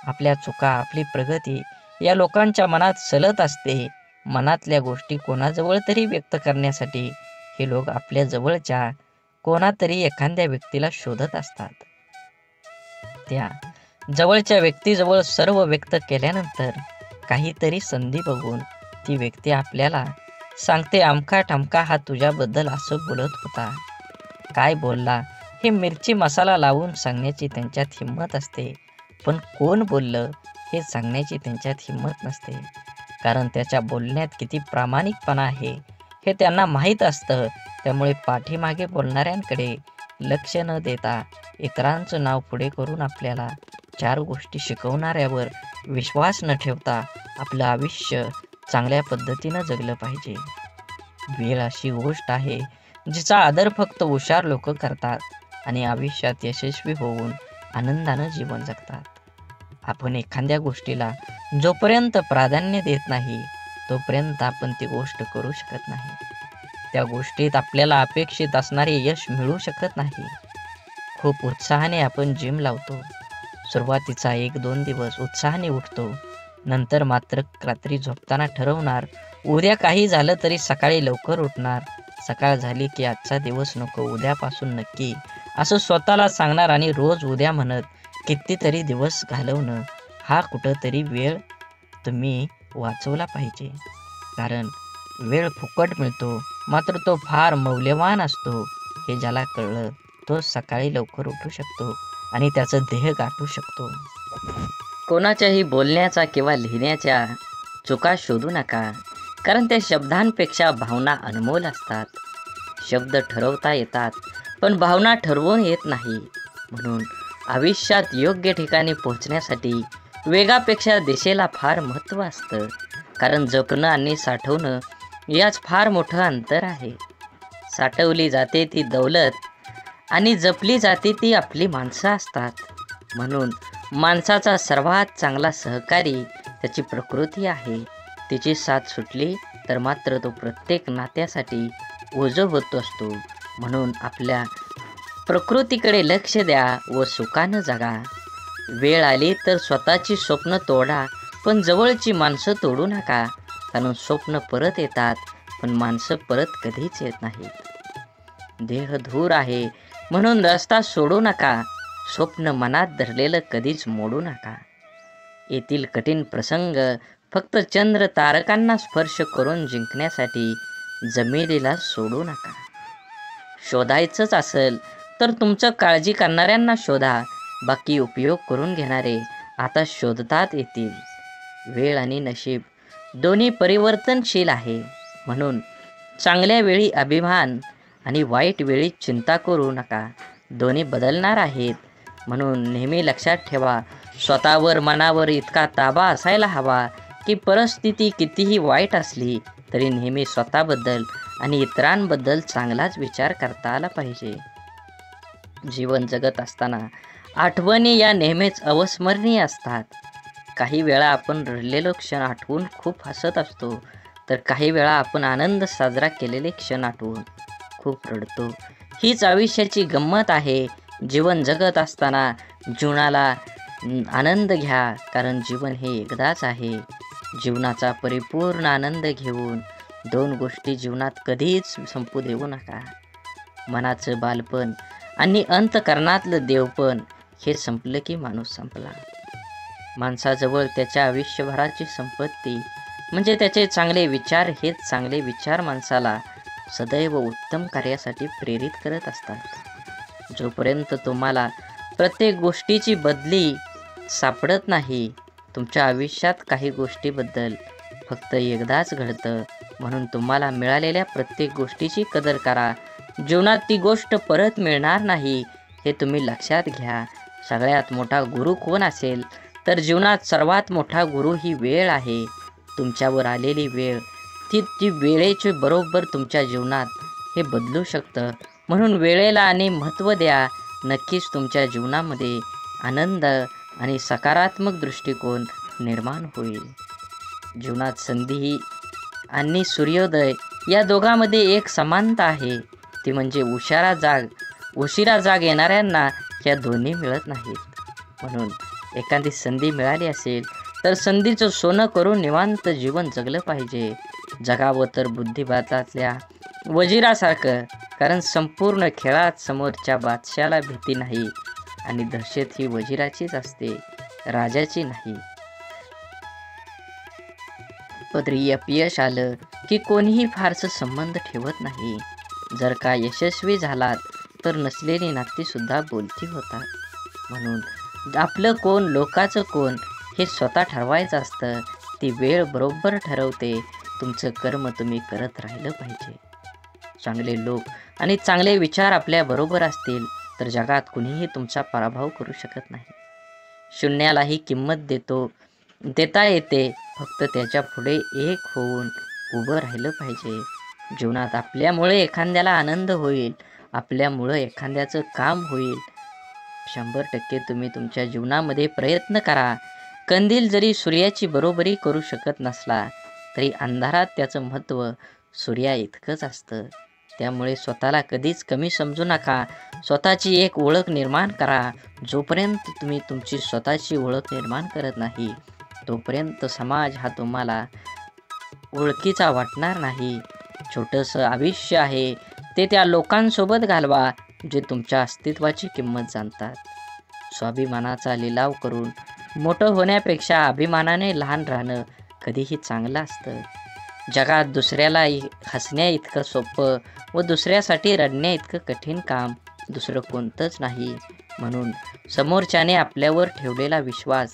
आपल्या चुका, आपली प्रगती या लोकांच्या मनात सलत असते. मनातल्या गोष्टी कोणाजवळ तरी व्यक्त करण्यासाठी हे लोक आपल्या जवळच्या कोणातरी एखाद्या व्यक्तीला शोधत असतात. त्या जवळच्या व्यक्तीजवळ सर्व व्यक्त केल्यानंतर काहीतरी संधी बघून ती व्यक्ती आपल्याला सांगते, अमका ठमका हा तुझ्याबद्दल असं बोलत होता. काय बोलला हे मिरची मसाला लावून सांगण्याची त्यांच्यात हिंमत असते, पण कोण बोललं हे सांगण्याची त्यांच्यात हिंमत नसते. कारण त्याच्या बोलण्यात किती प्रामाणिकपणा आहे हे त्यांना माहीत असतं. त्यामुळे पाठीमागे बोलणाऱ्यांकडे लक्ष न देता इतरांचं नाव पुढे करून आपल्याला 4 गोष्टी शिकवणाऱ्यावर विश्वास न ठेवता आपलं आयुष्य चांगल्या पद्धतीनं जगलं पाहिजे. वेळ अशी गोष्ट आहे जिचा आदर फक्त हुशार लोक करतात आणि आयुष्यात यशस्वी होऊन आनंदानं जीवन जगतात. आपण एखाद्या गोष्टीला जोपर्यंत प्राधान्य देत नाही तोपर्यंत आपण ती गोष्ट करू शकत नाही. त्या गोष्टीत आपल्याला अपेक्षित असणारे यश मिळू शकत नाही. खूप उत्साहाने आपण जिम लावतो. सुरुवातीचा 1-2 दिवस उत्साहाने उठतो. नंतर मात्र रात्री झोपताना ठरवणार, उद्या काही झालं तरी सकाळी लवकर उठणार. सकाळ झाली की आजचा दिवस नको, उद्यापासून नक्की, असं स्वतःला सांगणार आणि रोज उद्या म्हणत कितीतरी दिवस घालवणं. हा कुठंतरी वेळ तुम्ही वाचवला पाहिजे. कारण वेळ फुकट मिळतो, मात्र तो फार मौल्यवान असतो. हे ज्याला कळलं तो सकाळी लवकर उठू शकतो आणि त्याचं ध्येय गाठू शकतो. कोणाच्याही बोलण्याचा किंवा लिहिण्याच्या चुका शोधू नका, कारण त्या शब्दांपेक्षा भावना अनमोल असतात. शब्द ठरवता येतात पण भावना ठरवून येत नाही. म्हणून आयुष्यात योग्य ठिकाणी पोहोचण्यासाठी वेगापेक्षा दिशेला फार महत्त्व असतं. कारण जपणं आणि साठवणं याच फार मोठं अंतर आहे. साठवली जाते ती दौलत आणि जपली जाते ती आपली माणसं असतात. म्हणून माणसाचा सर्वात चांगला सहकारी त्याची प्रकृती आहे. तिची साथ सुटली तर मात्र तो प्रत्येक नात्यासाठी ओझं होत असतो. म्हणून आपल्या प्रकृतीकडे लक्ष द्या व सुखानं जगा. वेळ आली तर स्वतःची स्वप्न तोडा, पण जवळची माणसं तोडू नका. कारण स्वप्न परत येतात पण माणसं परत कधीच येत नाहीत. देह धूर आहे म्हणून रस्ता सोडू नका. स्वप्न मनात धरलेलं कधीच मोडू नका. येथील कठीण प्रसंग फक्त चंद्र तारकांना स्पर्श करून जिंकण्यासाठी जमिनीला सोडू नका. शोधायचंच असेल तर तुमचं काळजी करणाऱ्यांना शोधा. बाकी उपयोग करून घेणारे आता शोधतात येतील. वेळ आणि नशीब दोन्ही परिवर्तनशील आहे. म्हणून चांगल्या वेळी अभिमान आणि वाईट वेळी चिंता करू नका. दोन्ही बदलणार आहेत. म्हणून नेहमी लक्षात ठेवा, स्वतःवर मनावर इतका ताबा असायला हवा की परिस्थिती कितीही वाईट असली तरी नेहमी स्वतःबद्दल आणि इतरांबद्दल चांगलाच विचार करता आला पाहिजे. जीवन जगत असताना आठवणी या नेहमीच अविस्मरणीय असतात. काही वेळा आपण रडलेलो क्षण आठवून खूप हसत असतो, तर काही वेळा आपण आनंद साजरा केलेले क्षण आठवून खूप रडतो. हीच आयुष्याची गंमत आहे. जीवन जगत असताना जीवनाला आनंद घ्या, कारण जीवन हे एकदाच आहे. जीवनाचा परिपूर्ण आनंद घेऊन 2 गोष्टी जीवनात कधीच संपू देऊ नका. मनाचं बालपण आणि अंतःकरणातलं देवपण हे संपलं की माणूस संपला. माणसाजवळ त्याच्या आयुष्यभराची संपत्ती म्हणजे त्याचे चांगले विचार. हेच चांगले विचार माणसाला सदैव उत्तम कार्यासाठी प्रेरित करत असतात. जोपर्यंत तुम्हाला प्रत्येक गोष्टीची बदली सापडत नाही, तुमच्या आयुष्यात काही गोष्टीबद्दल फक्त एकदाच घडतं. म्हणून तुम्हाला मिळालेल्या प्रत्येक गोष्टीची कदर करा. जीवनात ती गोष्ट परत मिळणार नाही हे तुम्ही लक्षात घ्या. सगळ्यात मोठा गुरु कोण असेल तर जीवनात सर्वात मोठा गुरु ही वेळ आहे. तुमच्यावर आलेली वेळ ती वेळेचे बरोबर तुमच्या जीवनात हे बदलू शकतं. म्हणून वेळेला आणि महत्त्व द्या. नक्कीच तुमच्या जीवनामध्ये आनंद आणि सकारात्मक दृष्टिकोन निर्माण होईल. जीवनात संधी आणि सूर्योदय या दोघांमध्ये एक समानता आहे. ती म्हणजे उशिरा जाग येणाऱ्यांना या दोन्ही मिळत नाहीत. म्हणून एखादी संधी मिळाली असेल तर संधीचं सोनं करून निवांत जीवन जगलं पाहिजे. जगावं तर बुद्धिबळातल्या वजिरासारखं, कारण संपूर्ण खेळात समोरच्या बादशाला भीती नाही आणि दहशत ही वजिराचीच असते, राजाची नाही. पदरी अपयश आलं की कोणीही फारसं संबंध ठेवत नाही. जर का यशस्वी झालात तर नसलेली नाती सुद्धा बोलती होतात. म्हणून आपलं कोण लोकाचं कोण हे स्वतः ठरवायचं असतं. ती वेळ बरोबर ठरवते. तुमचं कर्म तुम्ही करत राहिलं पाहिजे. चांगले लोक आणि चांगले विचार आपल्या बरोबर असतील तर जगात कुणीही तुमचा पराभव करू शकत नाही. शून्यालाही किंमत देता येते, फक्त त्याच्या पुढे एक होऊन उभं राहिलं पाहिजे. जीवनात आपल्यामुळे एखाद्याला आनंद होईल, आपल्यामुळं एखाद्याचं काम होईल. 100% तुम्ही तुमच्या जीवनामध्ये प्रयत्न करा. कंदील जरी सूर्याची बरोबरी करू शकत नसला तरी अंधारात त्याचं महत्त्व सूर्या इतकंच असतं. त्यामुळे स्वतःला कधीच कमी समजू नका. स्वतःची एक ओळख निर्माण करा. जोपर्यंत तुम्ही तुमची स्वतःची ओळख निर्माण करत नाही तोपर्यंत समाज हा तुम्हाला ओळखीचा वाटणार नाही. छोटंसं आयुष्य आहे ते त्या लोकांसोबत घालवा जे तुमच्या अस्तित्वाची किंमत जाणतात. स्वाभिमानाचा लिलाव करून मोठं होण्यापेक्षा अभिमानाने लहान राहणं कधीही चांगलं असतं. जगात दुसऱ्याला हसण्या इतकं सोपं व दुसऱ्यासाठी रडण्या इतकं कठीण काम दुसरं कोणतंच नाही. म्हणून समोरच्याने आपल्यावर ठेवलेला विश्वास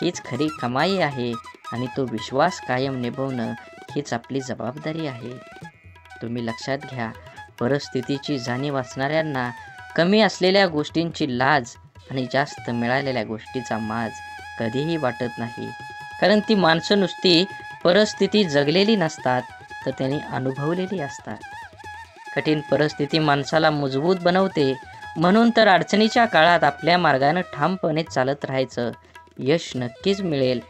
हीच खरी कमाई आहे आणि तो विश्वास कायम निभवणं हीच आपली जबाबदारी आहे. तुम्ही लक्षात घ्या, परिस्थितीची जाणीव असणाऱ्यांना कमी असलेल्या गोष्टींची लाज आणि जास्त मिळालेल्या गोष्टीचा माज कधीही वाटत नाही. कारण ती माणसं नुसती परिस्थिती जगलेली नसतात तर त्यांनी अनुभवलेली असतात. कठीण परिस्थिती माणसाला मजबूत बनवते. म्हणून तर अडचणीच्या काळात आपल्या मार्गाने ठामपणे चालत राहायचं. यश नक्कीच मिळेल.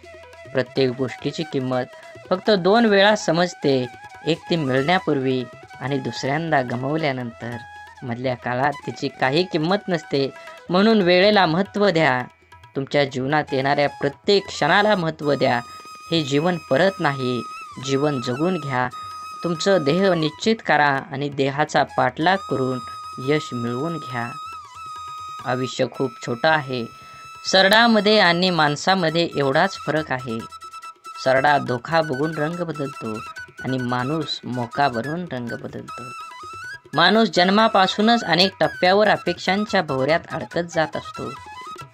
प्रत्येक गोष्टीची किंमत फक्त 2 वेळा समजते. एक ती मिळण्यापूर्वी आणि दुसऱ्यांदा गमावल्यानंतर. मधल्या काळात तिची काही किंमत नसते. म्हणून वेळेला महत्त्व द्या. तुमच्या जीवनात येणाऱ्या प्रत्येक क्षणाला महत्त्व द्या. हे जीवन परत नाही, जीवन जगून घ्या. तुमचं ध्येय निश्चित करा आणि देहाचा पाठलाग करून यश मिळवून घ्या. आयुष्य खूप छोटं आहे. सरडामध्ये आणि माणसामध्ये एवढाच फरक आहे. सरडा धोका बघून रंग बदलतो आणि माणूस मोका बनून रंग बदलतो. माणूस जन्मापासूनच अनेक टप्प्यावर अपेक्षांच्या भोवऱ्यात अडकत जात असतो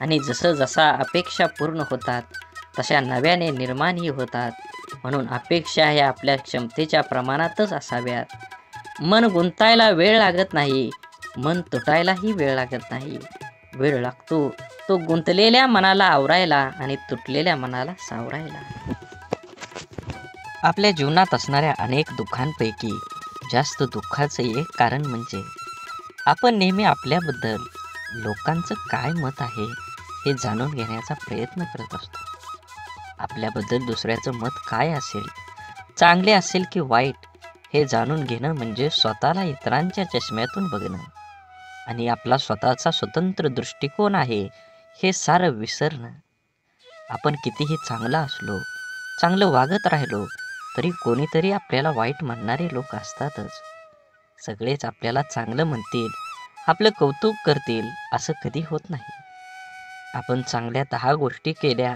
आणि जसा अपेक्षा पूर्ण होतात तशा नव्याने निर्माणही होतात. म्हणून अपेक्षा ह्या आपल्या क्षमतेच्या प्रमाणातच असाव्यात. मन गुंतायला वेळ लागत नाही, मन तुटायलाही वेळ लागत नाही. वेळ लागतो तो गुंतलेल्या मनाला आवरायला आणि तुटलेल्या मनाला सावरायला. आपल्या जीवनात असणाऱ्या अनेक दुःखांपैकी जास्त दुःखाचं एक कारण म्हणजे आपण नेहमी आपल्याबद्दल लोकांचं काय मत आहे हे जाणून घेण्याचा प्रयत्न करत असतो. आपल्याबद्दल दुसऱ्याचं मत काय असेल, चांगले असेल की वाईट, हे जाणून घेणं म्हणजे स्वतःला इतरांच्या चष्म्यातून बघणं आणि आपला स्वतःचा स्वतंत्र दृष्टिकोन आहे हे सारं विसरणं. आपण कितीही चांगला असलो, चांगलं वागत राहिलो तरी कोणीतरी आपल्याला वाईट म्हणणारे लोक असतातच. सगळेच आपल्याला चांगलं म्हणतील, आपलं कौतुक करतील असं कधी होत नाही. आपण चांगल्या 10 गोष्टी केल्या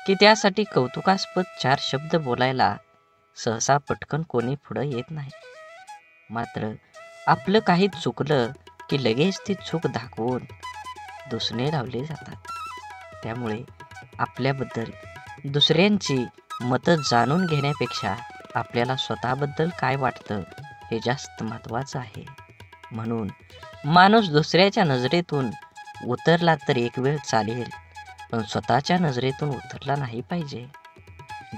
की त्यासाठी कौतुकास्पद 4 शब्द बोलायला सहसा पटकन कोणी पुढं येत नाही. मात्र आपलं काही चुकलं की लगेच ती चूक दाखवून दुसणे लावले जातात. त्यामुळे आपल्याबद्दल दुसऱ्यांची मतं जाणून घेण्यापेक्षा आपल्याला स्वतःबद्दल काय वाटतं हे जास्त महत्त्वाचं आहे. म्हणून माणूस दुसऱ्याच्या नजरेतून उतरला तर एक वेळ चालेल, पण स्वतःच्या नजरेतून उतरला नाही पाहिजे.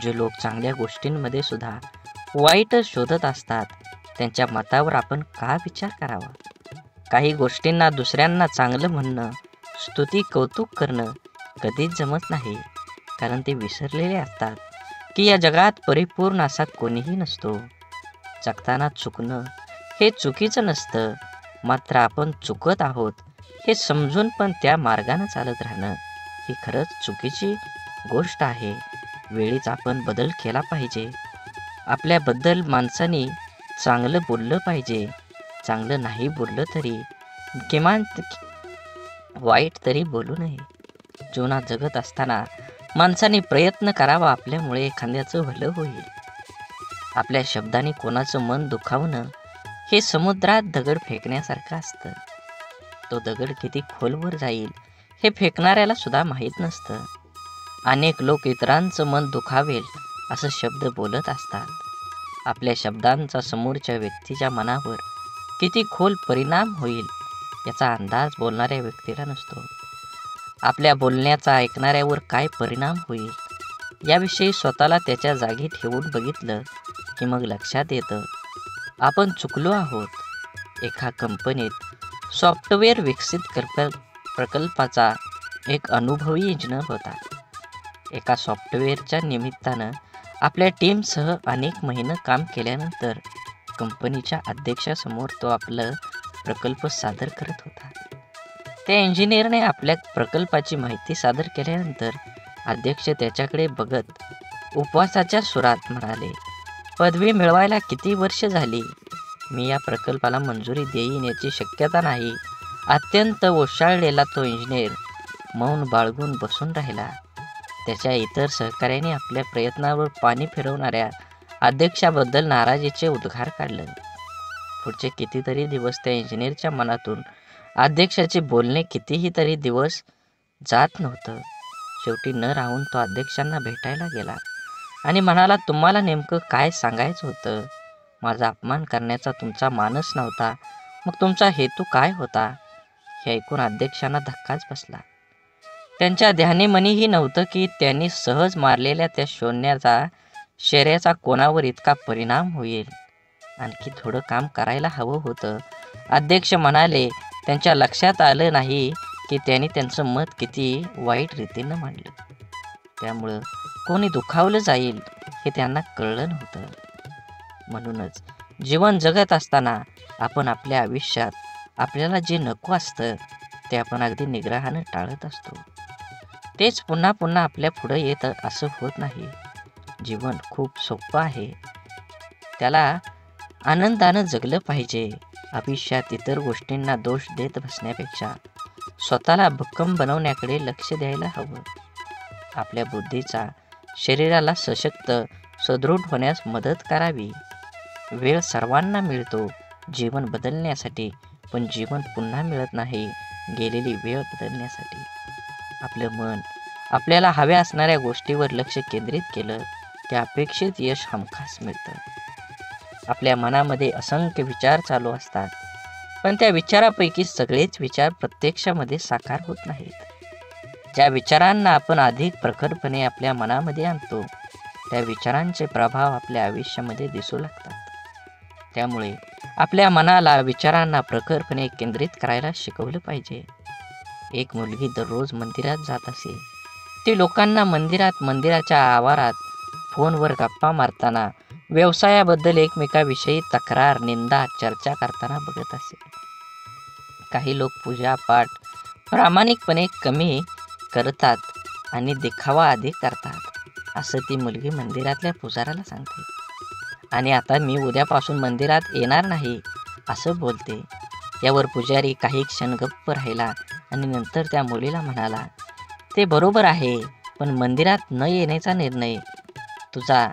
जे लोक चांगल्या गोष्टींमध्ये सुद्धा वाईटच शोधत असतात त्यांच्या मतावर आपण का विचार करावा. काही गोष्टींना दुसऱ्यांना चांगलं म्हणणं, स्तुती कौतुक करणं कधीच जमत नाही. कारण ते विसरलेले असतात की या जगात परिपूर्ण असा कोणीही नसतो. जगताना चुकणं हे चुकीचं नसतं, मात्र आपण चुकत आहोत हे समजून पण त्या मार्गानं चालत राहणं ही खरंच चुकीची गोष्ट आहे. वेळीच आपण बदल केला पाहिजे. आपल्याबद्दल माणसाने चांगलं बोललं पाहिजे. चांगलं नाही बोललं तरी किमान वाईट तरी बोलू नये. जीवनात जगत असताना माणसाने प्रयत्न करावा, आपल्यामुळे एखाद्याचं भलं होईल. आपल्या शब्दाने कोणाचं मन दुखावणं हे समुद्रात दगड फेकण्यासारखं असतं. तो दगड किती खोलवर जाईल हे फेकणाऱ्याला सुद्धा माहीत नसतं. अनेक लोक इतरांचं मन दुखावेल असं शब्द बोलत असतात. आपल्या शब्दांचा समोरच्या व्यक्तीच्या मनावर किती खोल परिणाम होईल याचा अंदाज बोलणाऱ्या व्यक्तीला नसतो. आपल्या बोलण्याचा ऐकणाऱ्यावर काय परिणाम होईल याविषयी स्वतःला त्याच्या जागी ठेवून बघितलं की मग लक्षात येतं आपण चुकलो आहोत. एका कंपनीत सॉफ्टवेअर विकसित प्रकल्पाचा एक अनुभवी इंजिनियर होता. एका सॉफ्टवेअरच्या निमित्तानं आपल्या टीमसह अनेक महिने काम केल्यानंतर कंपनीच्या अध्यक्षासमोर तो आपलं प्रकल्प सादर करत होता. त्या इंजिनियरने आपल्या प्रकल्पाची माहिती सादर केल्यानंतर अध्यक्ष त्याच्याकडे बघत उपवासाच्या सुरात म्हणाले, पदवी मिळवायला किती वर्ष झाली? मी या प्रकल्पाला मंजुरी देईन याची शक्यता नाही. अत्यंत ओशाळलेला तो इंजिनियर मौन बाळगून बसून राहिला. त्याच्या इतर सहकाऱ्यांनी आपल्या प्रयत्नावर पाणी फिरवणाऱ्या अध्यक्षाबद्दल नाराजीचे उद्गार काढले. पुढचे कितीतरी दिवस त्या इंजिनियरच्या मनातून अध्यक्षाचे बोलणे कितीही तरी दिवस जात नव्हतं. शेवटी न राहून तो अध्यक्षांना भेटायला गेला आणि म्हणाला, तुम्हाला नेमकं काय सांगायचं होतं? माझा अपमान करण्याचा तुमचा मानस नव्हता, मग तुमचा हेतू काय होता? हे ऐकून अध्यक्षांना धक्काच बसला. त्यांच्या ध्यानीमनीही नव्हतं की त्यांनी सहज मारलेल्या त्या शौर्याचा कोणावर इतका परिणाम होईल. आणखी थोडं काम करायला हवं होतं. अध्यक्ष म्हणाले, त्यांच्या लक्षात आलं नाही की त्यांनी त्यांचं मत किती वाईट रीतीनं मांडलं. त्यामुळं कोणी दुखावलं जाईल हे त्यांना कळलं नव्हतं. म्हणूनच जीवन जगत असताना आपण आपल्या आयुष्यात आपल्याला जे नको असतं ते आपण अगदी निग्रहानं टाळत असतो. तेच पुन्हा पुन्हा आपल्या पुढं येतं असं होत नाही. जीवन खूप सोपं आहे, त्याला आनंदानं जगलं पाहिजे. आयुष्यात इतर गोष्टींना दोष देत बसण्यापेक्षा स्वतःला भक्कम बनवण्याकडे लक्ष द्यायला हवं. आपल्या बुद्धीचा शरीराला सशक्त सदृढ होण्यास मदत करावी. वेळ सर्वांना मिळतो जीवन बदलण्यासाठी, पण जीवन पुन्हा मिळत नाही गेलेली वेळ बदलण्यासाठी. आपलं मन आपल्याला हव्या असणाऱ्या गोष्टीवर लक्ष केंद्रित केलं की अपेक्षित यश हमखास मिळतं. आपल्या मनामध्ये असंख्य विचार चालू असतात, पण त्या विचारापैकी सगळेच विचार प्रत्यक्षामध्ये साकार होत नाहीत. ज्या विचारांना आपण अधिक प्रखरपणे आपल्या मनामध्ये आणतो त्या विचारांचे प्रभाव आपल्या आयुष्यामध्ये दिसू लागतात. त्यामुळे आपल्या मनाला विचारांना प्रखरपणे केंद्रित करायला शिकवलं पाहिजे. एक मुलगी दररोज मंदिरात जात असे. ती लोकांना मंदिराच्या आवारात फोनवर गप्पा मारताना, व्यवसायाबद्दल एकमेकाविषयी तक्रार, निंदा, चर्चा करताना बघत असे. काही लोक पूजा पाठ प्रामाणिकपणे कमी करतात आणि दिखावा अधिक करतात असं ती मुलगी मंदिरातल्या पुजाऱ्याला सांगते. आणि आता मी उद्यापासून मंदिरात येणार नाही असं बोलते. यावर पुजारी काही क्षण गप्प राहिला आणि नंतर त्या मुलीला म्हणाला, ते बरोबर आहे, पण मंदिरात न येण्याचा निर्णय तुझा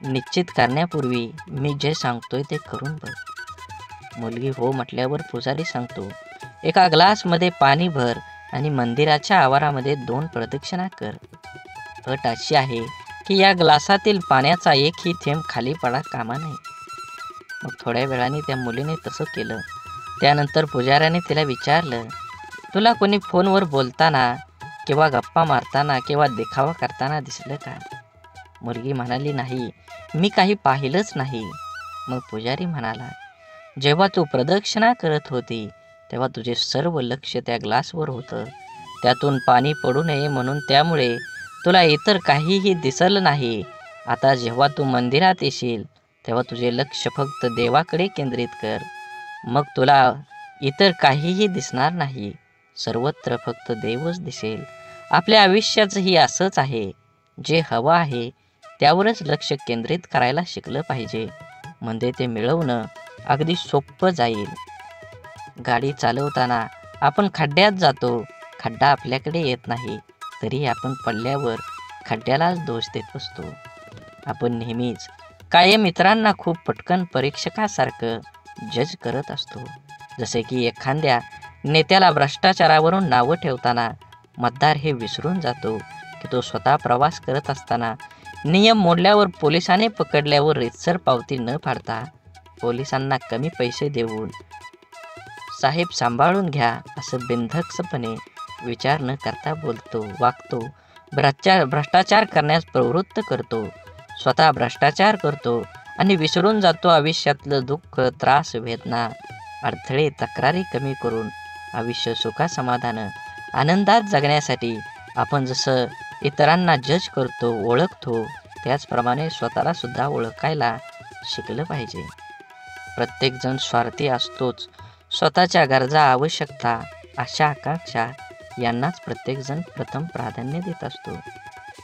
निश्चित करण्यापूर्वी मी जे सांगतोय ते करून बघ. मुलगी हो म्हटल्यावर पुजारी सांगतो, एका ग्लासमध्ये पाणी भर आणि मंदिराच्या आवारामध्ये 2 प्रदक्षिणा कर. अट अशी आहे की या ग्लासातील पाण्याचा एकही थेंब खाली पडा कामा नये. मग थोड्या वेळाने त्या मुलीने तसं केलं. त्यानंतर पुजाऱ्याने तिला विचारलं, तुला कोणी फोनवर बोलताना किंवा गप्पा मारताना किंवा देखावा करताना दिसलं का? मुलगी म्हणाली, नाही, मी काही पाहिलंच नाही. मग पुजारी म्हणाला, जेव्हा तू प्रदक्षिणा करत होती तेव्हा तुझे सर्व लक्ष त्या ग्लासवर होतं. त्यातून पाणी पडू नये म्हणून, त्यामुळे तुला इतर काहीही दिसलं नाही. आता जेव्हा तू मंदिरात येशील तेव्हा तुझे लक्ष फक्त देवाकडे केंद्रित कर. मग तुला इतर काहीही दिसणार नाही. सर्वत्र फक्त देवच दिसेल. आपल्या आयुष्याचंही असंच आहे. जे हवं आहे त्यावरच लक्ष केंद्रित करायला शिकलं पाहिजे. म्हणजे ते मिळवणं अगदी सोपं जाईल. गाडी चालवताना आपण खड्ड्यात जातो. खड्डा आपल्याकडे येत नाही, तरी आपण पडल्यावर खड्ड्यालाच दोष देत असतो. आपण नेहमीच कायम इतरांना खूप पटकन परीक्षकासारखं जज करत असतो. जसे की एखाद्या नेत्याला भ्रष्टाचारावरून नावं ठेवताना मतदार हे विसरून जातो की तो स्वतः प्रवास करत असताना नियम मोडल्यावर पोलिसाने पकडल्यावर रीतसर पावती न फाडता पोलिसांना कमी पैसे देऊन साहेब सांभाळून घ्या असं बिनधास्तपणे विचार न करता बोलतो, वागतो. भ्रष्टाचार करण्यास प्रवृत्त करतो, स्वतः भ्रष्टाचार करतो आणि विसरून जातो आयुष्यातलं दुःख, त्रास, वेदना, अडथळे, तक्रारी कमी करून आयुष्य सुखासमाधान आनंदात जगण्यासाठी आपण जसं इतरांना जज करतो, ओळखतो, त्याचप्रमाणे स्वतःला सुद्धा ओळखायला शिकलं पाहिजे. प्रत्येकजण स्वार्थी असतोच. स्वतःच्या गरजा, आवश्यकता, आशा, आकांक्षा यांनाच प्रत्येकजण प्रथम प्राधान्य देत असतो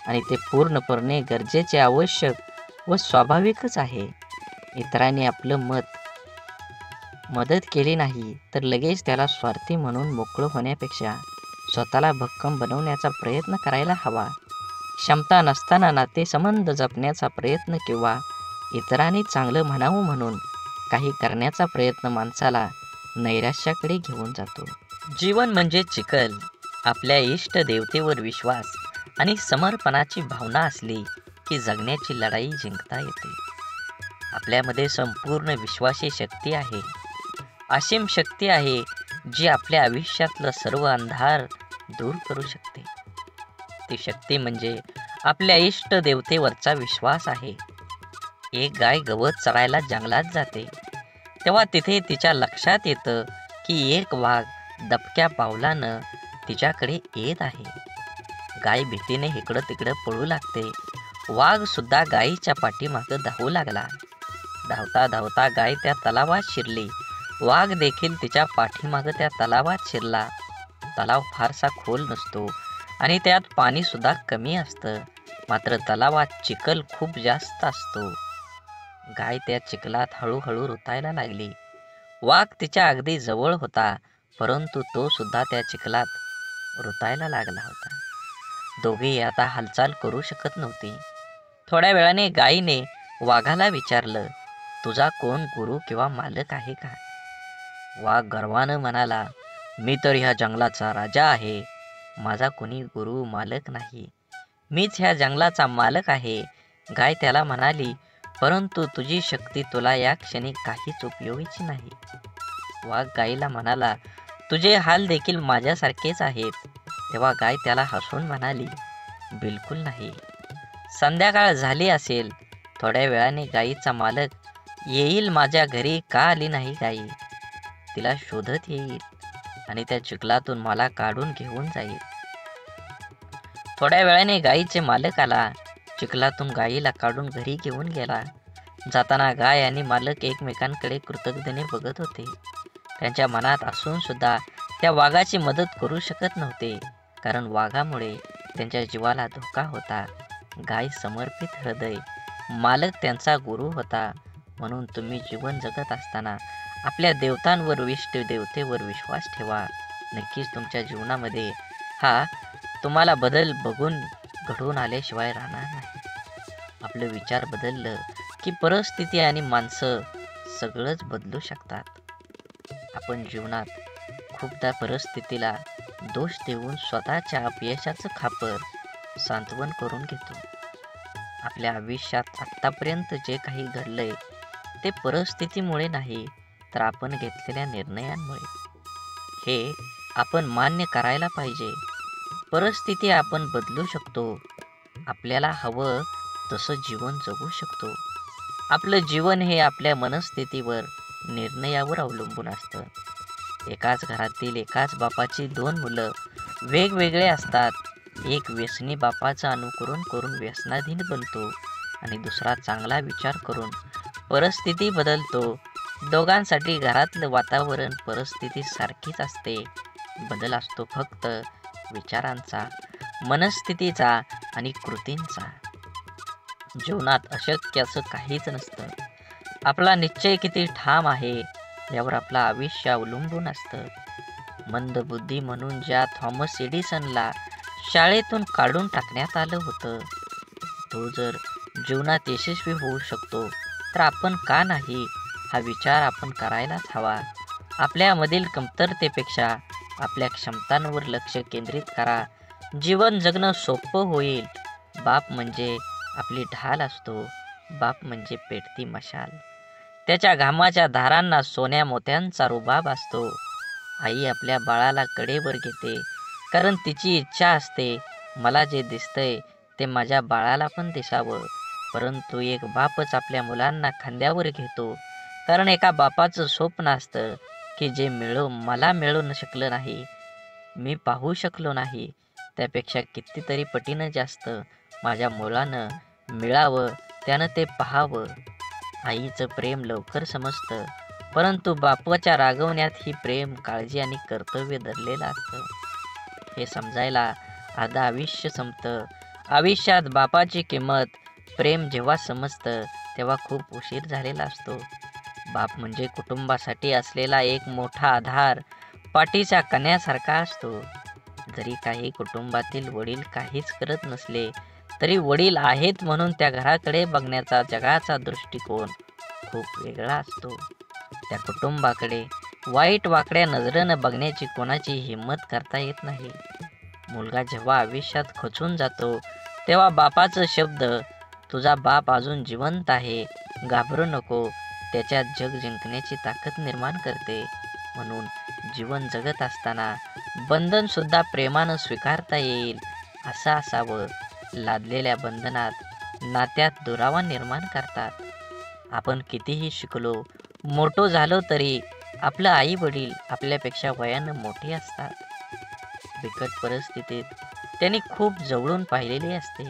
आणि ते पूर्णपणे गरजेचे, आवश्यक व स्वाभाविकच आहे. इतरांनी आपलं मदत केली नाही तर लगेच त्याला स्वार्थी म्हणून मोकळं होण्यापेक्षा स्वतःला भक्कम बनवण्याचा प्रयत्न करायला हवा. क्षमता नसताना नातेसंबंध जपण्याचा प्रयत्न किंवा इतरांनी चांगलं म्हणावं म्हणून काही करण्याचा प्रयत्न माणसाला नैराश्याकडे घेऊन जातो. जीवन म्हणजे चिखल. आपल्या इष्ट देवतेवर विश्वास आणि समर्पणाची भावना असली की जगण्याची लढाई जिंकता येते. आपल्यामध्ये संपूर्ण विश्वाची शक्ती आहे, असीम शक्ती आहे जी आपल्या आयुष्यातलं सर्व अंधार दूर करू शकते. ती शक्ती म्हणजे आपल्या इष्ट देवतेवरचा विश्वास आहे. एक गाय गवत चरायला जंगलात जाते तेव्हा तिथे तिच्या लक्षात येतं की एक वाघ दबक्या पावलानं तिच्याकडे येत आहे. गाय भीतीने इकडं तिकडं पळू लागते. वाघ सुद्धा गायीच्या पाठीमागं धावू लागला. धावता धावता गाय त्या तलावात शिरली. वाघ देखील तिच्या पाठीमागं त्या तलावात शिरला. तलाव फारसा खोल नसतो आणि त्यात पाणी सुद्धा कमी असतं. मात्र तलावात चिखल खूप जास्त असतो. गाय त्या चिखलात हळूहळू रुतायला लागली. वाघ तिच्या अगदी जवळ होता, परंतु तो सुद्धा त्या चिखलात रुतायला लागला होता. दोघेही आता हालचाल करू शकत नव्हती. थोड्या वेळाने गायीने वाघाला विचारलं, तुझा कोण गुरु किंवा मालक आहे का? वाघ गर्वानं म्हणाला, मी तर ह्या जंगलाचा राजा आहे. माझा कोणी गुरु मालक नाही. मीच ह्या जंगलाचा मालक आहे. गाय त्याला म्हणाली, परंतु तुझी शक्ती तुला या क्षणी काहीच उपयोगीची नाही. वाघ गायीला म्हणाला, तुझे हाल देखील माझ्यासारखेच आहेत. तेव्हा गाय त्याला हसून म्हणाली, बिलकुल नाही. संध्याकाळ झाली असेल. थोड्या वेळाने गायीचा मालक येईल. माझ्या घरी का आली नाही गायी? तिला शोधत येईल आणि त्या चिखलातून मला काढून घेऊन जाईल. थोड्या वेळाने गायीचे मालक आला. चिखलातून गायीला काढून घरी घेऊन गेला. जाताना गाय आणि मालक एकमेकांकडे कृतज्ञतेने बघत होते. त्यांच्या मनात असून सुद्धा त्या वाघाची मदत करू शकत नव्हते, कारण वाघामुळे त्यांच्या जीवाला धोका होता. गाय समर्पित हृदय, मालक त्यांचा गुरु होता. म्हणून तुम्ही जीवन जगत असताना आपल्या देवतांवर, इष्ट देवतेवर विश्वास ठेवा. नक्कीच तुमच्या जीवनामध्ये हा तुम्हाला बदल बघून घडून आल्याशिवाय राहणार नाही. आपलं विचार बदललं की परिस्थिती आणि माणसं सगळंच बदलू शकतात. आपण जीवनात खूपदा परिस्थितीला दोष देऊन स्वतःच्या अपयशाचं खापर सांत्वन करून घेतो. आपल्या आयुष्यात आत्तापर्यंत जे काही घडलंय ते परिस्थितीमुळे नाही, तर आपण घेतलेल्या निर्णयांमुळे. हे आपण मान्य करायला पाहिजे. परिस्थिती आपण बदलू शकतो. आपल्याला हवं तसं जीवन जगू शकतो. आपलं जीवन हे आपल्या मनस्थितीवर, निर्णयावर अवलंबून असतं. एकाच घरातील एकाच बापाची दोन मुलं वेगवेगळे असतात. एक व्यसनी बापाचं अनुकरण करून व्यसनाधीन बनतो आणि दुसरा चांगला विचार करून परिस्थिती बदलतो. दोघांसाठी घरातलं वातावरण, परिस्थिती सारखीच असते. बदल असतो फक्त विचारांचा, मनस्थितीचा आणि कृतींचा. जीवनात अशक्य असं काहीच नसतं. आपला निश्चय किती ठाम आहे यावर आपलं आयुष्य अवलंबून असतं. मंदबुद्धी म्हणून ज्या थॉमस एडिसनला शाळेतून काढून टाकण्यात आलं होतं, तो जर जीवनात यशस्वी होऊ शकतो तर आपण का नाही, हा विचार आपण करायलाच हवा. आपल्यामधील कमतरतेपेक्षा आपल्या क्षमतांवर लक्ष केंद्रित करा. जीवन जगणं सोपं होईल. बाप म्हणजे आपली ढाल असतो. बाप म्हणजे पेटती मशाल. त्याच्या घामाच्या धारांना सोन्या मोत्यांचा रुबाब असतो. आई आपल्या बाळाला कडेवर घेते, कारण तिची इच्छा असते, मला जे दिसतंय ते माझ्या बाळाला पण दिसावं. परंतु एक बापच आपल्या मुलांना खांद्यावर घेतो, कारण एका बापाचं स्वप्न असतं की जे मला मिळू शकलं नाही, मी पाहू शकलो नाही, त्यापेक्षा कितीतरी पटीनं जास्त माझ्या मुलानं मिळावं, त्यानं ते पाहावं. आईचं प्रेम लवकर समजतं, परंतु बापाच्या रागवण्यात ही प्रेम, काळजी आणि कर्तव्य दडलेलं असतं. हे समजायला अर्धा आयुष्य संपतं. आयुष्यात बापाची किंमत, प्रेम जेव्हा समजतं तेव्हा खूप उशीर झालेला असतो. बाप म्हणजे कुटुंबासाठी असलेला एक मोठा आधार, पाठीच्या कण्यासारखा असतो. जरी काही कुटुंबातील वडील काहीच करत नसले तरी वडील आहेत म्हणून त्या घराकडे बघण्याचा जगाचा दृष्टिकोन खूप वेगळा असतो. त्या कुटुंबाकडे वाईट वाकड्या नजरेनं बघण्याची कोणाची हिंमत करता येत नाही. मुलगा जेव्हा आयुष्यात खचून जातो तेव्हा बापाचं शब्द, तुझा बाप अजून जिवंत आहे, घाबरू नको, त्याच्यात जग जिंकण्याची ताकद निर्माण करते. म्हणून जीवन जगत असताना बंधन सुद्धा प्रेमानं स्वीकारता येईल असं असावं. लादलेल्या बंधनात नात्यात दुरावा निर्माण करतात. आपण कितीही शिकलो, मोठो झालो तरी आपलं आई वडील आपल्यापेक्षा वयानं मोठे असतात. बिकट परिस्थितीत त्यांनी खूप जवळून पाहिलेले असते.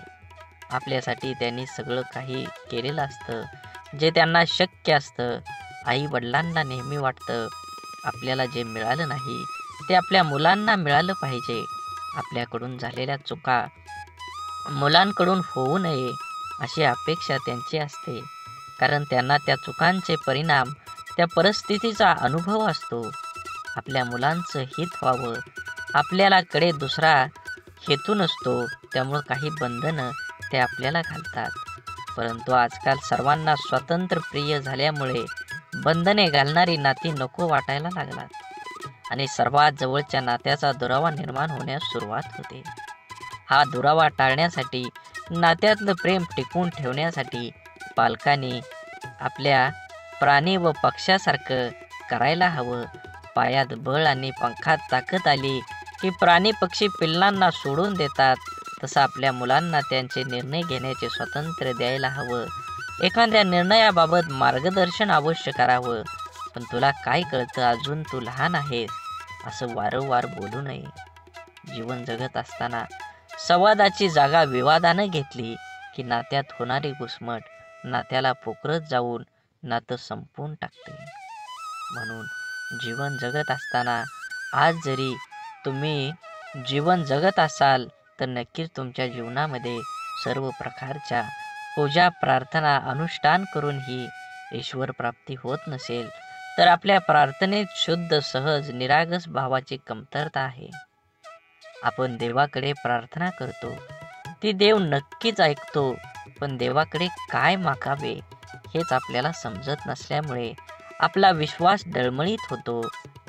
आपल्यासाठी त्यांनी सगळं काही केलेलं असतं जे त्यांना शक्य असतं. आई वडिलांना नेहमी वाटतं आपल्याला जे मिळालं नाही ते आपल्या मुलांना मिळालं पाहिजे. आपल्याकडून झालेल्या चुका मुलांकडून होऊ नये अशी अपेक्षा त्यांची असते, कारण त्यांना त्या चुकांचे परिणाम, त्या परिस्थितीचा अनुभव असतो. आपल्या मुलांचं हित व्हावं, आपल्याला कडे दुसरा हेतू नसतो, त्यामुळं काही बंधनं ते आपल्याला घालतात. परंतु आजकाल सर्वांना स्वातंत्र्य प्रिय झाल्यामुळे बंधने घालणारी नाती नको वाटायला लागतात आणि सर्वात जवळच्या नात्याचा दुरावा निर्माण होण्यास सुरुवात होते. हा दुरावा टाळण्यासाठी, नात्यातलं प्रेम टिकवून ठेवण्यासाठी पालकांनी आपल्या प्राणी व पक्ष्यासारखं करायला हवं. पायात बळ आणि पंखात ताकद आली की प्राणी पक्षी पिल्लांना सोडून देतात, तसं आपल्या मुलांना त्यांचे निर्णय घेण्याचे स्वातंत्र्य द्यायला हवं. एखाद्या निर्णयाबाबत मार्गदर्शन अवश्य करावं, पण तुला काय कळतं, अजून तू लहान आहेस, असं वारंवार बोलू नये. जीवन जगत असताना संवादाची जागा विवादानं घेतली की नात्यात होणारी घुसमट नात्याला पोखरत जाऊन नातं संपवून टाकते. म्हणून जीवन जगत असताना, आज जरी तुम्ही जीवन जगत असाल तर नक्कीच तुमच्या जीवनामध्ये सर्व प्रकारच्या पूजा, प्रार्थना, अनुष्ठान करूनही ईश्वर प्राप्ती होत नसेल तर आपल्या प्रार्थनेत शुद्ध, सहज, निरागस भावाची कमतरता आहे. आपण देवाकडे प्रार्थना करतो, ती देव नक्कीच ऐकतो, पण देवाकडे काय मागावे हेच आपल्याला समजत नसल्यामुळे आपला विश्वास डळमळीत होतो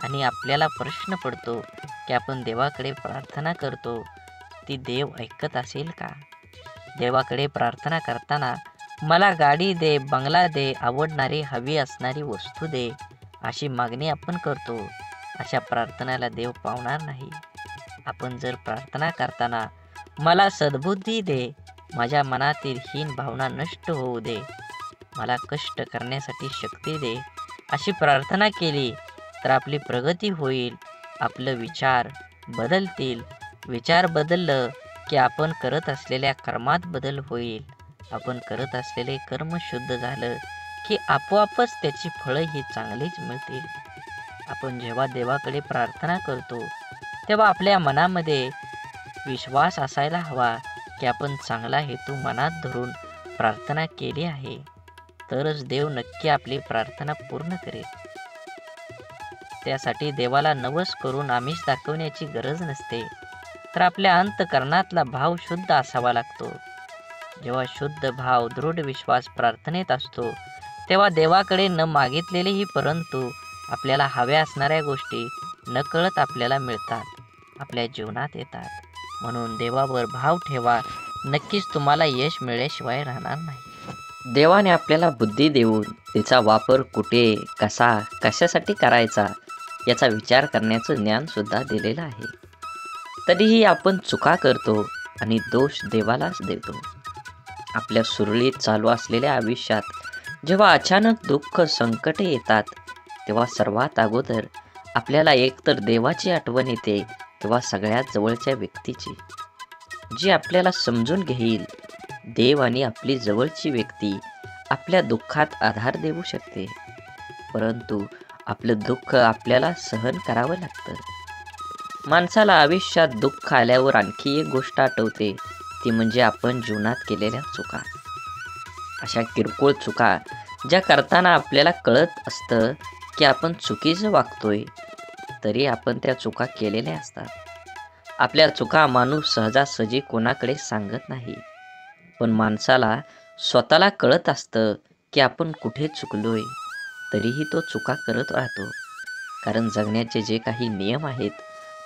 आणि आपल्याला प्रश्न पडतो की आपण देवाकडे प्रार्थना करतो, ती देव ऐकत असेल का? देवाकडे प्रार्थना करताना मला गाडी दे, बंगला दे, आवडणारी हवी असणारी वस्तू दे, अशी मागणी आपण करतो. अशा प्रार्थनेला देव पावणार नाही. आपण जर प्रार्थना करताना मला सद्बुद्धी दे, माझ्या मनातील हीन भावना नष्ट होऊ दे, मला कष्ट करण्यासाठी शक्ती दे, अशी प्रार्थना केली तर आपली प्रगती होईल. आपलं विचार बदलतील. विचार बदललं की आपण करत असलेल्या कर्मात बदल होईल. आपण करत असलेले कर्म शुद्ध झालं की आपोआपच त्याची फळं ही चांगलीच मिळतील. आपण जेव्हा देवाकडे प्रार्थना करतो तेव्हा आपल्या मनामध्ये विश्वास असायला हवा की आपण चांगला हेतू मनात धरून प्रार्थना केली आहे तरच देव नक्की आपली प्रार्थना पूर्ण करेल. त्यासाठी देवाला नवस करून आमिष दाखवण्याची गरज नसते, तर आपल्या अंतःकरणातला भाव शुद्ध असावा लागतो. जेव्हा शुद्ध भाव, दृढ विश्वास प्रार्थनेत असतो, तेव्हा देवाकडे न मागितलेलेही परंतु आपल्याला हव्या असणाऱ्या गोष्टी नकळत आपल्याला मिळतात, आपल्या जीवनात येतात. म्हणून देवावर भाव ठेवा, नक्कीच तुम्हाला यश मिळाल्याशिवाय राहणार नाही. देवाने आपल्याला बुद्धी देऊन तिचा वापर कुठे, कसा, कशासाठी करायचा याचा विचार करण्याचं ज्ञान सुद्धा दिलेलं आहे. तरीही आपण चुका करतो आणि दोष देवालाच देतो. आपल्या सुरळीत चालू असलेल्या आयुष्यात जेव्हा अचानक दुःख, संकटे येतात, तेव्हा सर्वात अगोदर आपल्याला एकतर देवाची आठवण येते किंवा सगळ्यात जवळच्या व्यक्तीची, जी आपल्याला समजून घेईल. देव आणि आपली जवळची व्यक्ती आपल्या दुःखात आधार देऊ शकते, परंतु आपलं दुःख आपल्याला सहन करावं लागतं. माणसाला आयुष्यात दुःख आल्यावर आणखी एक गोष्ट आठवते, ती म्हणजे आपण जीवनात केलेल्या चुका. अशा किरकोळ चुका ज्या करताना आपल्याला कळत असतं की आपण चुकीचं वागतोय, तरी आपण त्या चुका केलेल्या असतात. आपल्या चुका माणूस सहजासहजी कोणाकडे सांगत नाही, पण माणसाला स्वतःला कळत असतं की आपण कुठे चुकलोय, तरीही तो चुका करत राहतो. कारण जगण्याचे जे काही नियम आहेत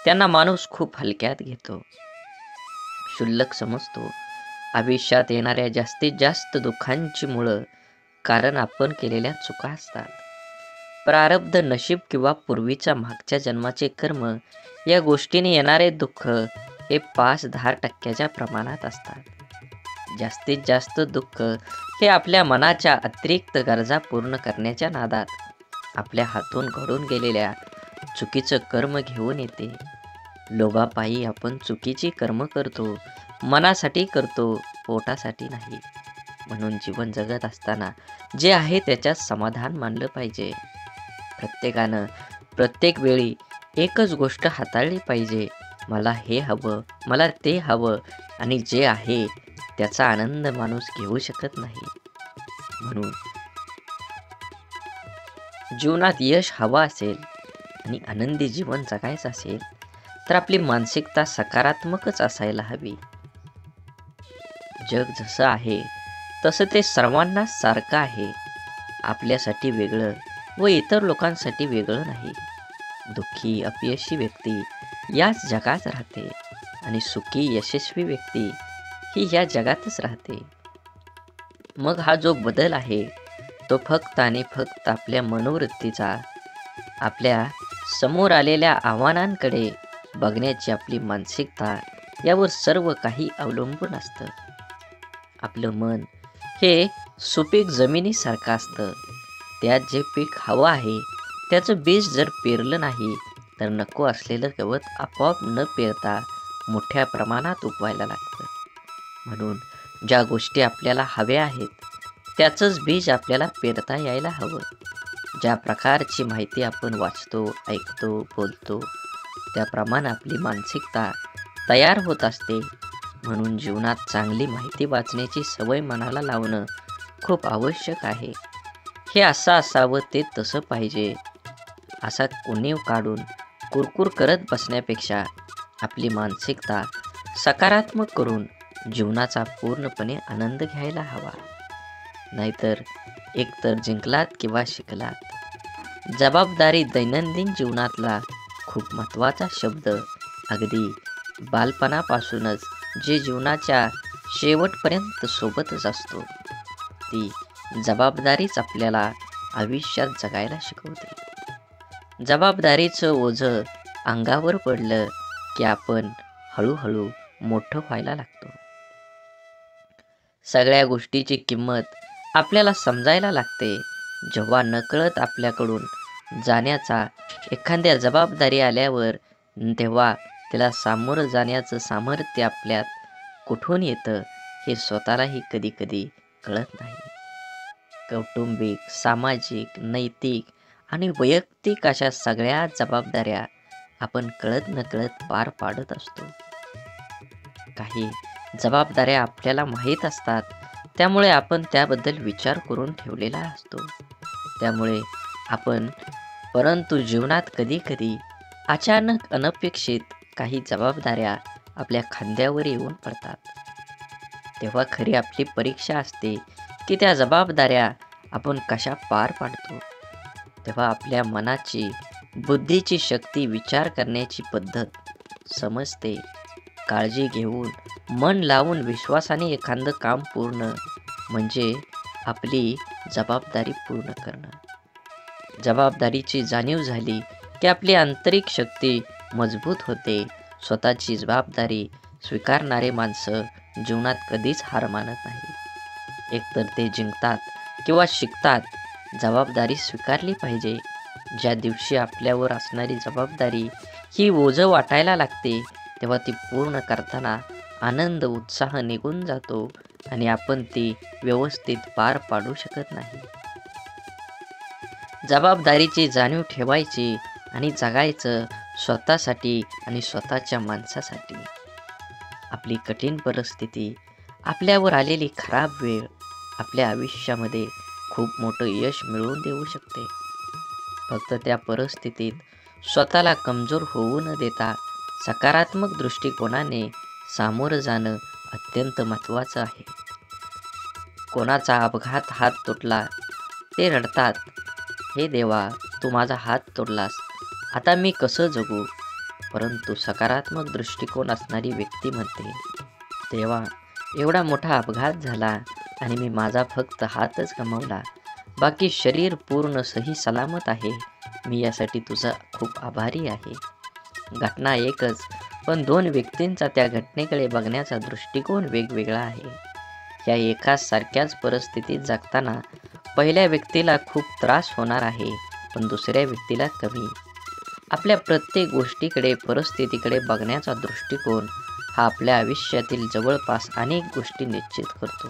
त्यांना माणूस खूप हलक्यात घेतो, क्षुल्लक समजतो. आयुष्यात येणाऱ्या जास्तीत जास्त दुःखांची मुळं कारण आपण केलेल्या चुका असतात. प्रारब्ध, नशीब किंवा पूर्वीच्या मागच्या जन्माचे कर्म या गोष्टीने येणारे दुःख हे 5-10% प्रमाणात असतात. जास्तीत जास्त दुःख हे आपल्या मनाच्या अतिरिक्त गरजा पूर्ण करण्याच्या नादात आपल्या हातून घडून गेलेल्या चुकीचं कर्म घेऊन येते. लोभापायी आपण चुकीची कर्म करतो, मनासाठी करतो, पोटासाठी नाही. म्हणून जीवन जगत असताना जे आहे त्याच्यात समाधान मानलं पाहिजे. प्रत्येकानं प्रत्येक वेळी एकच गोष्ट हाताळली पाहिजे, मला हे हवं, मला ते हवं, आणि जे आहे त्याचा आनंद माणूस घेऊ शकत नाही. म्हणून जीवनात यश हवं असेल आणि आनंदी जीवन जगायचं असेल तर आपली मानसिकता सकारात्मकच असायला हवी. जग जसं आहे तसं ते सर्वांना सारखं आहे, आपल्यासाठी वेगळं व इतर लोकांसाठी वेगळं नाही. दुःखी, अपयशी व्यक्ती याच जगात राहते आणि सुखी, यशस्वी व्यक्ती ही या जगातच राहते. मग हा जो बदल आहे तो फक्त आणि फक्त आपल्या मनोवृत्तीचा, आपल्या समोर आलेल्या आव्हानांकडे बघण्याची आपली मानसिकता यावर सर्व काही अवलंबून असतं. आपलं मन हे सुपीक जमिनीसारखं असतं. त्यात जे पीक हवं आहे त्याचं बीज जर पेरलं नाही तर नको असलेलं गवत आपोआप न पेरता मोठ्या प्रमाणात उगवायला लागतं. म्हणून ज्या गोष्टी आपल्याला हव्या आहेत त्याचंच बीज आपल्याला पेरता यायला हवं. ज्या प्रकारची माहिती आपण वाचतो, ऐकतो, बोलतो त्याप्रमाणे आपली मानसिकता तयार होत असते. म्हणून जीवनात चांगली माहिती वाचण्याची सवय मनाला लावणं खूप आवश्यक आहे. हे असं असावं, ते तसं पाहिजे असा उणीव काढून कुरकुर करत बसण्यापेक्षा आपली मानसिकता सकारात्मक करून जीवनाचा पूर्णपणे आनंद घ्यायला हवा. नाहीतर एकतर जिंकलात किंवा शिकलात. जबाबदारी दैनंदिन जीवनातला खूप महत्त्वाचा शब्द. अगदी बालपणापासूनच जे जीवनाच्या शेवटपर्यंत सोबतच असतो, ती जबाबदारीच आपल्याला आयुष्यात जगायला शिकवते. जबाबदारीचं ओझं अंगावर पडलं की आपण हळूहळू मोठं व्हायला लागतो. सगळ्या गोष्टीची किंमत आपल्याला समजायला लागते जेव्हा नकळत आपल्याकडून जाण्याचा एखाद्या जबाबदारी आल्यावर, तेव्हा त्याला सामोरं जाण्याचं सामर्थ्य आपल्यात कुठून येतं हे स्वतःलाही कधी कधी कळत नाही. कौटुंबिक, सामाजिक, नैतिक आणि वैयक्तिक अशा सगळ्या जबाबदाऱ्या आपण कळत नकळत पार पाडत असतो. काही जबाबदाऱ्या आपल्याला माहीत असतात त्यामुळे आपण त्याबद्दल विचार करून ठेवलेला असतो. त्यामुळे आपण परंतु जीवनात कधी-कधी अचानक अनपेक्षित काही जबाबदाऱ्या आपल्या खांद्यावर येऊन पडतात. तेव्हा खरी आपली परीक्षा असते की त्या जबाबदाऱ्या आपण कशा पार पाडतो. तेव्हा आपल्या मनाची, बुद्धीची शक्ती, विचार करण्याची पद्धत समजते. काळजी घेऊन, मन लावून, विश्वासाने एखादं काम पूर्ण म्हणजे आपली जबाबदारी पूर्ण करणं. जबाबदारीची जाणीव झाली की आपली आंतरिक शक्ती मजबूत होते. स्वतःची जबाबदारी स्वीकारणारे माणसं जीवनात कधीच हार मानत नाही. एकतर ते जिंकतात किंवा शिकतात. जबाबदारी स्वीकारली पाहिजे. ज्या दिवशी आपल्यावर असणारी जबाबदारी ही ओझं वाटायला लागते तेव्हा ती पूर्ण करताना आनंद, उत्साह निघून जातो आणि आपण ती व्यवस्थित पार पाडू शकत नाही. जबाबदारीची जाणीव ठेवायची आणि जगायचं स्वतःसाठी आणि स्वतःच्या माणसासाठी. आपली कठीण परिस्थिती, आपल्यावर आलेली खराब वेळ आपल्या आयुष्यामध्ये खूप मोठं यश मिळवून देऊ शकते. फक्त त्या परिस्थितीत स्वतःला कमजोर होऊ न देता सकारात्मक दृष्टिकोनाने सामोरं जाणं अत्यंत महत्त्वाचं आहे. कोणाचा अपघात हात तुटला ते रडतात, हे देवा तू माझा हात तोडलास, आता मी कसं जगू. परंतु सकारात्मक दृष्टिकोन असणारी व्यक्ती म्हणते, देवा एवढा मोठा अपघात झाला आणि मी माझा फक्त हातच गमावला, बाकी शरीर पूर्ण सही सलामत आहे. मी यासाठी तुझा खूप आभारी आहे. घटना एकच, पण दोन व्यक्तींचा त्या घटनेकडे बघण्याचा दृष्टिकोन वेगवेगळा आहे. या एकाच सारख्याच परिस्थितीत जगताना पहिल्या व्यक्तीला खूप त्रास होणार आहे, पण दुसऱ्या व्यक्तीला कमी. आपल्या प्रत्येक गोष्टीकडे, परिस्थितीकडे बघण्याचा दृष्टिकोन हा आपल्या आयुष्यातील जवळपास अनेक गोष्टी निश्चित करतो.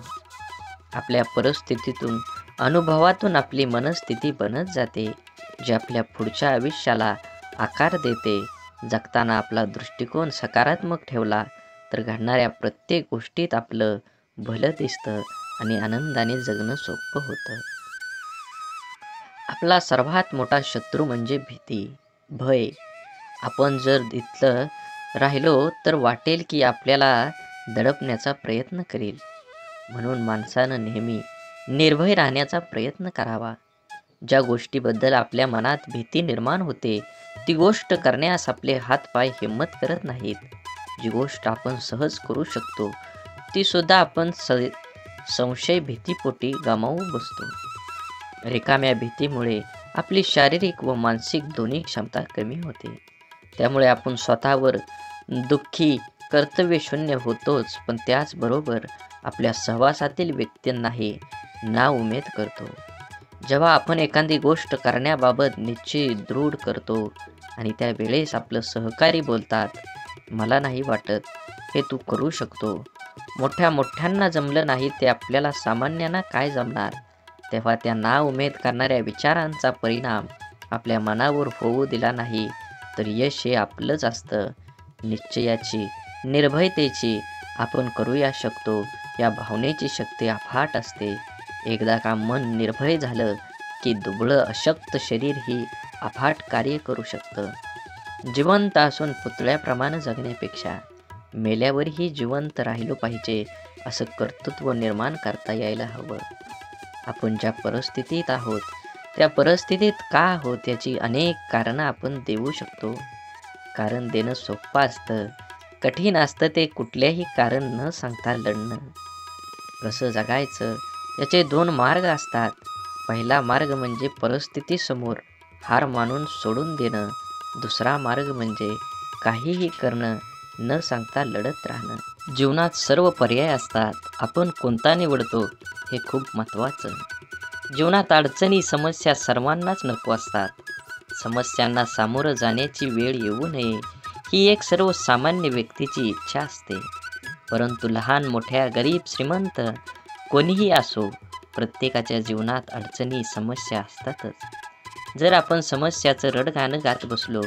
आपल्या परिस्थितीतून, अनुभवातून आपली मनस्थिती बनत जाते, जी आपल्या पुढच्या आयुष्याला आकार देते. जगताना आपला दृष्टिकोन सकारात्मक ठेवला तर घडणाऱ्या प्रत्येक गोष्टीत आपलं भलं दिसतं आणि आनंदाने जगणं सोपं होतं. आपला सर्वात मोठा शत्रू म्हणजे भीती, भय. आपण जर इथलं राहिलो तर वाटेल की आपल्याला दडपण्याचा प्रयत्न करेल. म्हणून माणसानं नेहमी निर्भय राहण्याचा प्रयत्न करावा. ज्या गोष्टीबद्दल आपल्या मनात भीती निर्माण होते ती गोष्ट करण्यास आपले हातपाय हिंमत करत नाहीत. जी गोष्ट आपण सहज करू शकतो ती सुद्धा आपण संशय, भीतीपोटी गमावू बसतो. रिकाम्या भीतीमुळे आपली शारीरिक व मानसिक दोन्ही क्षमता कमी होते. त्यामुळे आपण स्वतःवर दुःखी, कर्तव्यशून्य होतोच, पण त्याचबरोबर आपल्या सहवासातील व्यक्तींनाही नाउमेद करतो. जेव्हा आपण एखादी गोष्ट करण्याबाबत निश्चय दृढ करतो आणि त्यावेळेस आपलं सहकारी बोलतात, मला नाही वाटत हे तू करू शकतो, मोठ्यांना जमलं नाही ते आपल्याला सामान्यांना काय जमणार, तेव्हा त्या नाउमेद करणाऱ्या विचारांचा परिणाम आपल्या मनावर होऊ दिला नाही तर यश हे आपलंच असतं. निश्चयाची, निर्भयतेची, आपण करूया शकतो या भावनेची शक्ती अफाट असते. एकदा का मन निर्भय झालं की दुबळं अशक्त शरीर ही अफाट कार्य करू शकतं. जिवंत असून पुतळ्याप्रमाणे जगण्यापेक्षा मेल्यावरही जिवंत राहिलो पाहिजे असं कर्तृत्व निर्माण करता यायला हवं. आपण ज्या परिस्थितीत आहोत त्या परिस्थितीत का आहोत याची अनेक कारणं आपण देऊ शकतो. कारण देणं सोपं असतं, कठीण असतं ते कुठल्याही कारण न सांगता लढणं. कसं जगायचं याचे दोन मार्ग असतात. पहिला मार्ग म्हणजे परिस्थितीसमोर हार मानून सोडून देणं. दुसरा मार्ग म्हणजे काहीही करणं, न सांगता लढत राहणं. जीवनात सर्व पर्याय असतात, आपण कोणता निवडतो हे खूप महत्त्वाचं. जीवनात अडचणी, समस्या सर्वांनाच नको असतात. समस्यांना सामोरं जाण्याची वेळ येऊ नये ही एक सर्वसामान्य व्यक्तीची इच्छा असते. परंतु लहान, मोठ्या, गरीब, श्रीमंत कोणीही असो, प्रत्येकाच्या जीवनात अडचणी, समस्या असतातच. जर आपण समस्याचं रडगाणं गात बसलो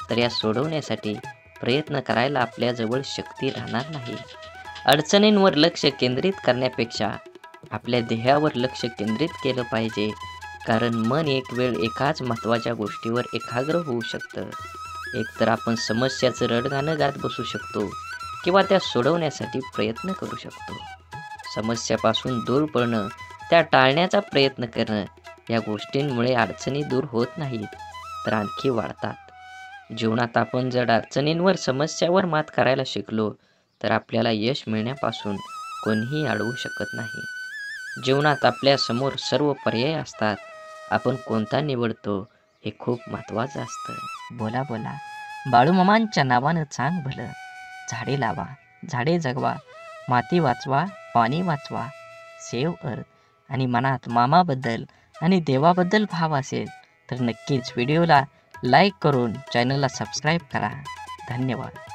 तर या सोडवण्यासाठी प्रयत्न करायला आपल्याजवळ शक्ती राहणार नाही. अडचणींवर लक्ष केंद्रित करण्यापेक्षा आपल्या ध्येयावर लक्ष केंद्रित केलं पाहिजे, कारण मन एक वेळ एकाच महत्त्वाच्या गोष्टीवर एकाग्र होऊ शकतं. एकतर आपण समस्याचं रडगाणं गात बसू शकतो किंवा त्या सोडवण्यासाठी प्रयत्न करू शकतो. समस्यापासून दूर पळणं, त्या टाळण्याचा प्रयत्न करणं, या गोष्टींमुळे अडचणी दूर होत नाहीत, तर आणखी वाढतात. जीवनात आपण जर अडचणींवर, समस्यावर मात करायला शिकलो, तर आपल्याला यश मिळण्यापासून कोणीही अडवू शकत नाही. जीवनात आपल्यासमोर सर्व पर्याय असतात. आपण कोणता निवडतो हे खूप महत्त्वाचं असतं. बोला बोला बाळूमामांच्या नावानं चांग भलं. झाडे लावा, झाडे जगवा, माती वाचवा, पाणी वाचवा, सेव्ह अर्थ. आणि मनात मामाबद्दल आणि देवाबद्दल भाव असेल तर नक्कीच व्हिडिओला लाईक करून चॅनलला सबस्क्राईब करा. धन्यवाद.